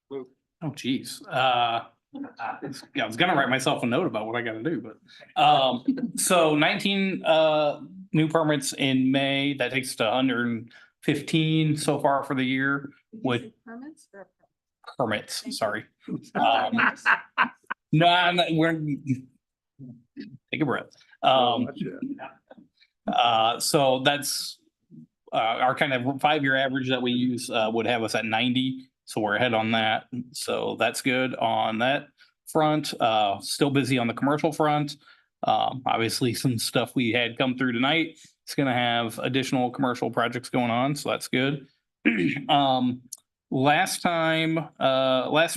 Luke? Oh, geez. Yeah, I was gonna write myself a note about what I gotta do, but, so 19, new permits in May, that takes to 115 so far for the year with Permits or? permits, sorry. No, we're, take a breath. So that's, our kind of 5-year average that we use, would have us at 90. So we're ahead on that. So that's good on that front. Still busy on the commercial front. Obviously some stuff we had come through tonight. It's gonna have additional commercial projects going on, so that's good. Last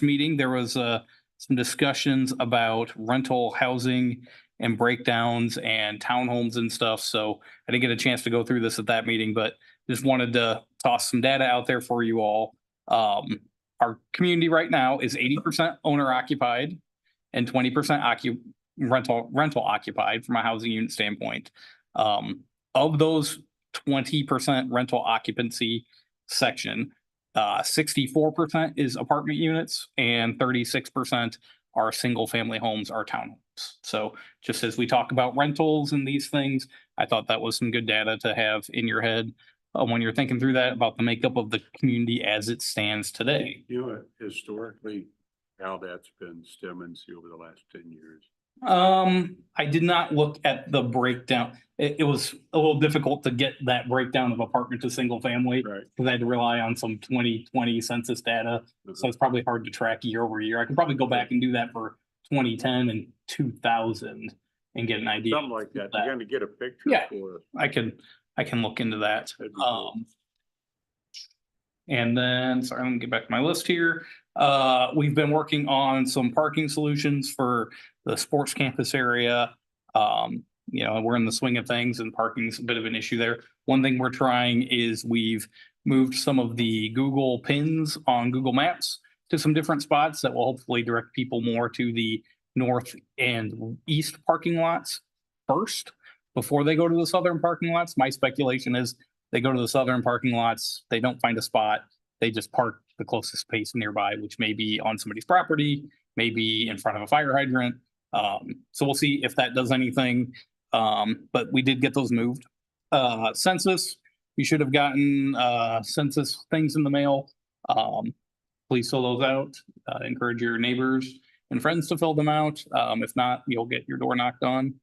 meeting, there was some discussions about rental housing and breakdowns and townhomes and stuff. So I didn't get a chance to go through this at that meeting, but just wanted to toss some data out there for you all. Our community right now is 80% owner occupied and 20% rental occupied from a housing unit standpoint. Of those 20% rental occupancy section, 64% is apartment units and 36% are single family homes or townhomes. So just as we talk about rentals and these things, I thought that was some good data to have in your head when you're thinking through that about the makeup of the community as it stands today. You know, historically, how that's been stemming over the last 10 years. I did not look at the breakdown. It was a little difficult to get that breakdown of apartment to single family. Right. Because I had to rely on some 2020 census data. So it's probably hard to track year over year. I could probably go back and do that for 2010 and 2000. and get an idea. Something like that. You're gonna get a picture Yeah. for. I can look into that. That'd be cool. And then, sorry, I'm gonna get back to my list here. We've been working on some parking solutions for the sports campus area. We're in the swing of things and parking's a bit of an issue there. One thing we're trying is we've moved some of the Google pins on Google Maps to some different spots that will hopefully direct people more to the north and east parking lots first before they go to the southern parking lots. My speculation is they go to the southern parking lots, they don't find a spot, they just park the closest space nearby, which may be on somebody's property, maybe in front of a fire hydrant. So we'll see if that does anything. But we did get those moved. Census, you should have gotten census things in the mail. Please fill those out. Encourage your neighbors and friends to fill them out. If not, you'll get your door knocked on.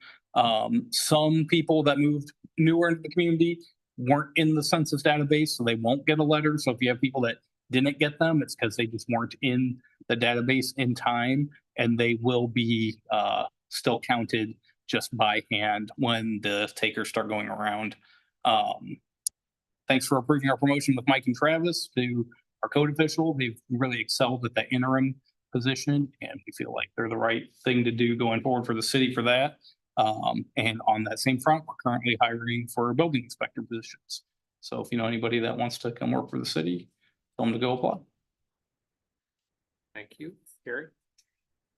Some people that moved newer into the community weren't in the census database, so they won't get a letter. So if you have people that didn't get them, it's because they just weren't in the database in time, and they will be still counted just by hand when the takers start going around. Thanks for approving our promotion with Mike and Travis to our code official. They've really excelled at the interim position, and we feel like they're the right thing to do going forward for the city for that. And on that same front, we're currently hiring for building inspector positions. So if you know anybody that wants to come work for the city, tell them to go apply. Thank you. Gary?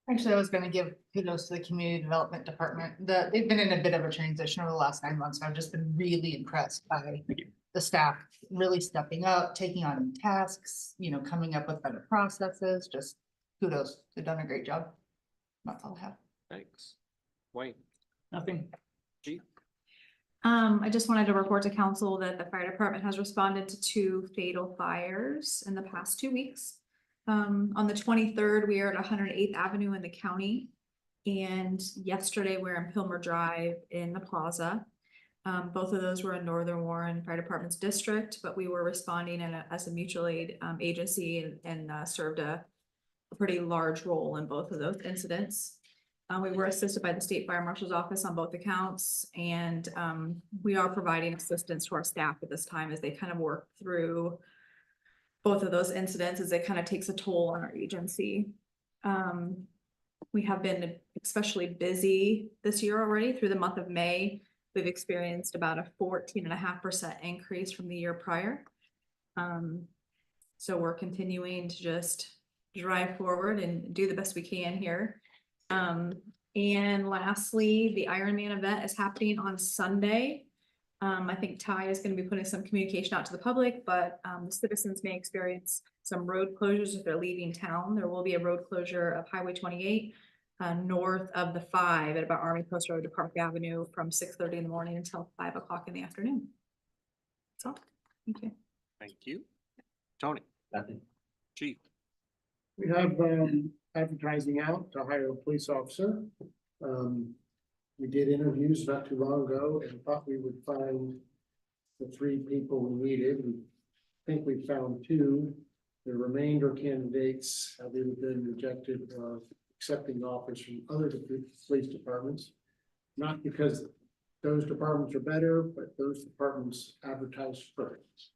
Actually, I was gonna give kudos to the community development department. They've been in a bit of a transition over the last 9 months. I've just been really impressed by the staff really stepping up, taking on tasks, coming up with better processes, just kudos. They've done a great job. That's all I have. Thanks. Wayne? Nothing. G? I just wanted to report to council that the fire department has responded to 2 fatal fires in the past 2 weeks. On the 23rd, we are at 108th Avenue in the county. And yesterday we're in Pilmer Drive in the plaza. Both of those were in Northern Warren Fire Department's district, but we were responding as a mutual aid agency and served a pretty large role in both of those incidents. We were assisted by the State Fire Marshal's Office on both accounts, and we are providing assistance to our staff at this time as they kind of work through both of those incidents, as it kind of takes a toll on our agency. We have been especially busy this year already. Through the month of May, we've experienced about a 14.5% increase from the year prior. So we're continuing to just drive forward and do the best we can here. And lastly, the Ironman event is happening on Sunday. I think Ty is going to be putting some communication out to the public, but the citizens may experience some road closures if they're leaving town. There will be a road closure of Highway 28 north of the 5 at about Army Post Road to Park Avenue from 6:30 in the morning until 5 o'clock in the afternoon. So, thank you. Thank you. Tony? Nothing. Chief? We have advertising out to hire a police officer. We did interviews not too long ago and thought we would find the 3 people we needed. We think we found 2. The remainder candidates have either been rejected or accepting offers from other police departments. Not because those departments are better, but those departments advertise first.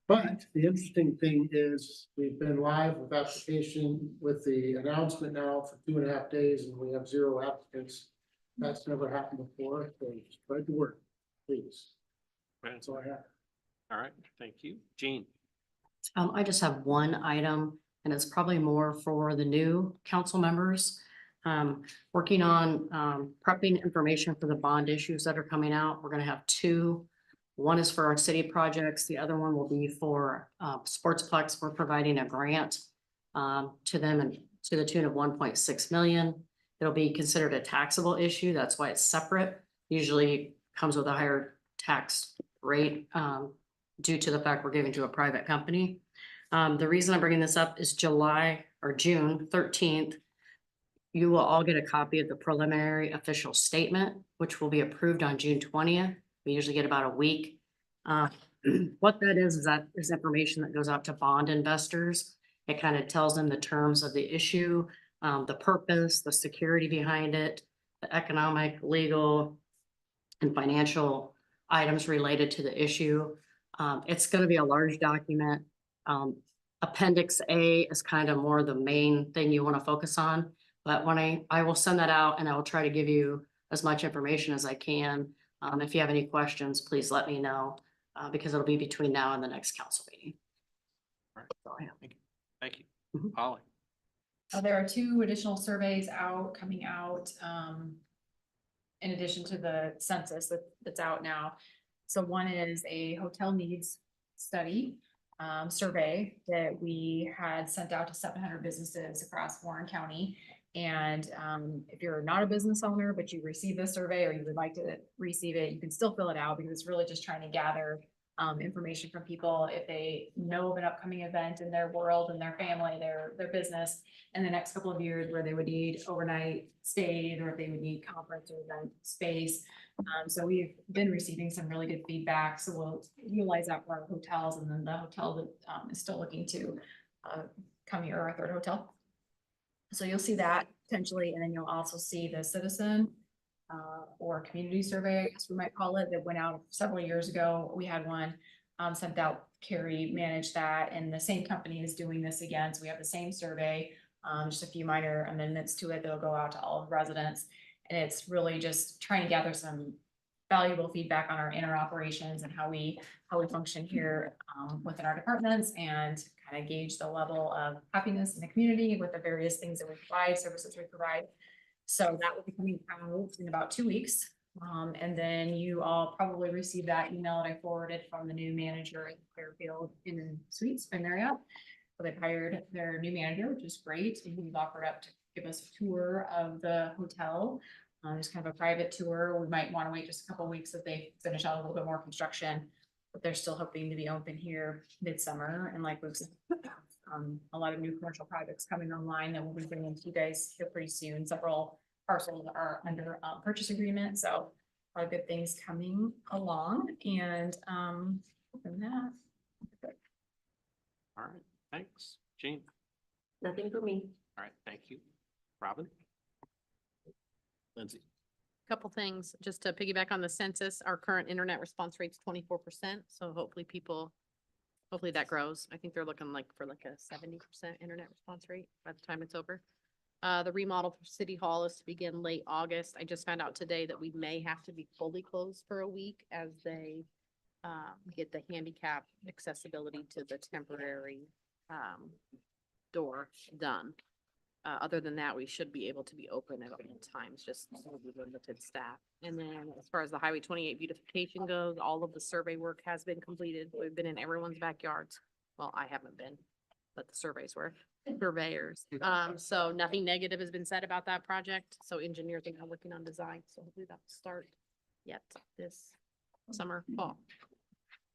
But the interesting thing is we've been live with application with the announcement now for 2.5 days and we have 0 applicants. That's never happened before, so spread the word, please. That's all I have. All right, thank you. Jean? I just have one item, and it's probably more for the new council members. Working on prepping information for the bond issues that are coming out. We're gonna have 2. One is for our city projects. The other one will be for Sportsplex. We're providing a grant to them and to the tune of 1.6 million. It'll be considered a taxable issue. That's why it's separate. Usually comes with a higher tax rate due to the fact we're giving to a private company. The reason I'm bringing this up is June 13th. You will all get a copy of the preliminary official statement, which will be approved on June 20th. We usually get about a week. What that is that is information that goes out to bond investors. It kind of tells them the terms of the issue, the purpose, the security behind it, the economic, legal, and financial items related to the issue. It's gonna be a large document. Appendix A is kind of more the main thing you want to focus on. But when I will send that out and I will try to give you as much information as I can. If you have any questions, please let me know, because it'll be between now and the next council meeting. All right. So, yeah. Thank you. Mhm. Holly. There are 2 additional surveys coming out, in addition to the census that's out now. So one is a hotel needs study, survey that we had sent out to 700 businesses across Warren County. And, if you're not a business owner, but you receive this survey or you would like to receive it, you can still fill it out because it's really just trying to gather information from people if they know of an upcoming event in their world and their family, their business in the next couple of years where they would need overnight stays or if they would need conference or event space. So we've been receiving some really good feedback. So we'll utilize that for our hotels, and then the hotel that is still looking to come here, our 3rd hotel. So you'll see that potentially, and then you'll also see the citizen or community survey, as we might call it, that went out several years ago. We had one sent out. Carrie managed that, and the same company is doing this again. So we have the same survey, just a few minor amendments to it that'll go out to all of residents. And it's really just trying to gather some valuable feedback on our inner operations and how we function here within our departments, and kind of gauge the level of happiness in the community with the various things that we provide, services we provide. So that will be coming out in about 2 weeks. And then you all probably received that email that I forwarded from the new manager at Fairfield Inn and Suites by Marriott. So they've hired their new manager, which is great. And he's offered up to give us a tour of the hotel. Just kind of a private tour. We might want to wait just a couple of weeks if they finish out a little bit more construction, but they're still hoping to be open here midsummer. And like we've said, a lot of new commercial projects coming online that we'll be bringing to you guys here pretty soon. Several parcels are under purchase agreement, so a lot of good things coming along. And other than that, All right, thanks. Jean. Nothing for me. All right, thank you. Robin. Lindsay. Couple things, just to piggyback on the census, our current internet response rate's 24%, so hopefully that grows. I think they're looking for a 70% internet response rate by the time it's over. The remodel for City Hall is to begin late August. I just found out today that we may have to be fully closed for a week as they get the handicap accessibility to the temporary door done. Other than that, we should be able to be open at all times, just with limited staff. And then as far as the Highway 28 beautification goes, all of the survey work has been completed. We've been in everyone's backyards. Well, I haven't been, but the surveyors. So nothing negative has been said about that project. So engineers are now working on design. So hopefully that will start yet this summer, fall.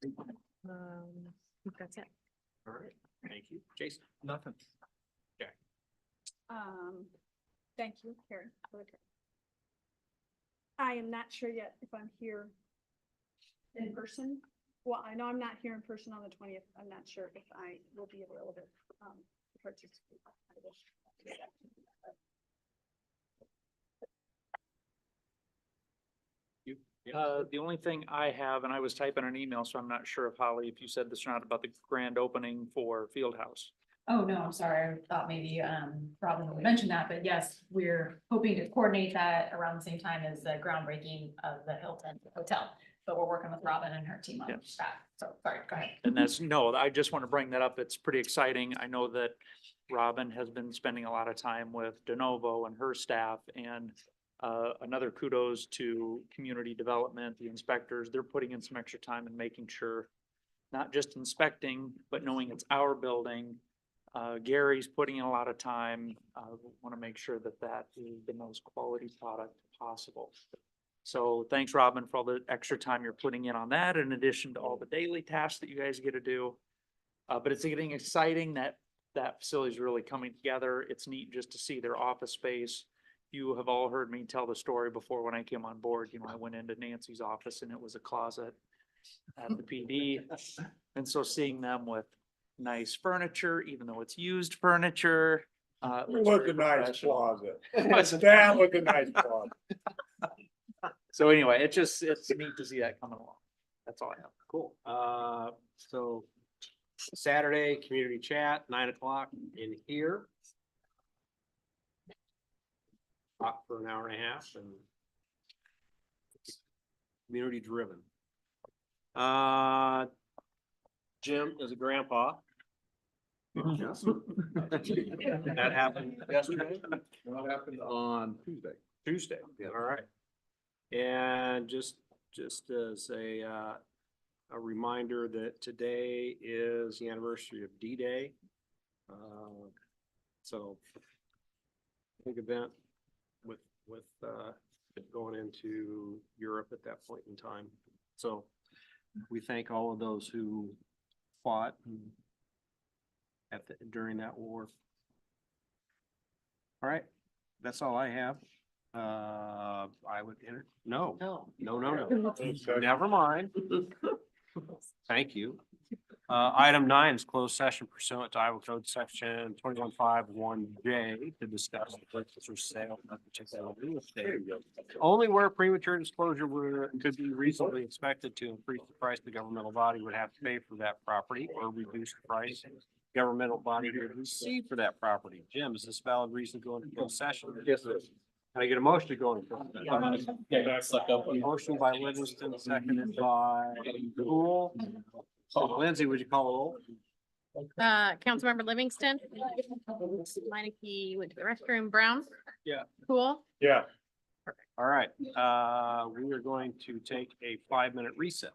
I think that's it. All right, thank you. Jason. Nothing. Okay. Thank you, Karen. Okay. I am not sure yet if I'm here in person. Well, I know I'm not here in person on the 20th. I'm not sure if I will be available to participate. The only thing I have, and I was typing an email, so I'm not sure if Holly, if you said this or not, about the grand opening for Fieldhouse. oh no, I'm sorry. I thought maybe Robin would mention that, but yes, we're hoping to coordinate that around the same time as the groundbreaking of the Hilton Hotel. But we're working with Robin and her team on that. So sorry, go ahead. And that's, no, I just want to bring that up. It's pretty exciting. I know that Robin has been spending a lot of time with DeNovo and her staff, and another kudos to community development, the inspectors. They're putting in some extra time and making sure, not just inspecting, but knowing it's our building. Gary's putting in a lot of time. Want to make sure that that is the most quality product possible. So thanks, Robin, for all the extra time you're putting in on that, in addition to all the daily tasks that you guys get to do. But it's getting exciting that that facility is really coming together. It's neat just to see their office space. You have all heard me tell the story before when I came on board. You know, I went into Nancy's office and it was a closet at the PD. And so seeing them with nice furniture, even though it's used furniture, Look a nice closet. That look a nice closet. So anyway, it's neat to see that coming along. That's all I have. Cool. So Saturday, community chat, 9 o'clock in here. Talk for an hour and a half and community driven. Jim is a grandpa. That happened yesterday? That happened on Tuesday. Tuesday, yeah, all right. And just as a reminder that today is the anniversary of D-Day. So big event with going into Europe at that point in time. So we thank all of those who fought during that war. All right, that's all I have. I would enter, no, never mind. Thank you. Item 9 is closed session pursuant to Iowa Code Section 2151J to discuss the purchase or sale of particular real estate. Only where premature disclosure could be reasonably expected to increase the price the governmental body would have to pay for that property or reduce the price governmental body would receive for that property. Jim, is this valid reason to go into closed session? Yes, sir. Can I get a motion to go into closed session? Motion by Livingston, seconded by Cool. Lindsay, would you call a roll? Councilmember Livingston. Meineke went to the restroom. Brown. Yeah. Cool. Yeah. All right, we are going to take a 5-minute recess.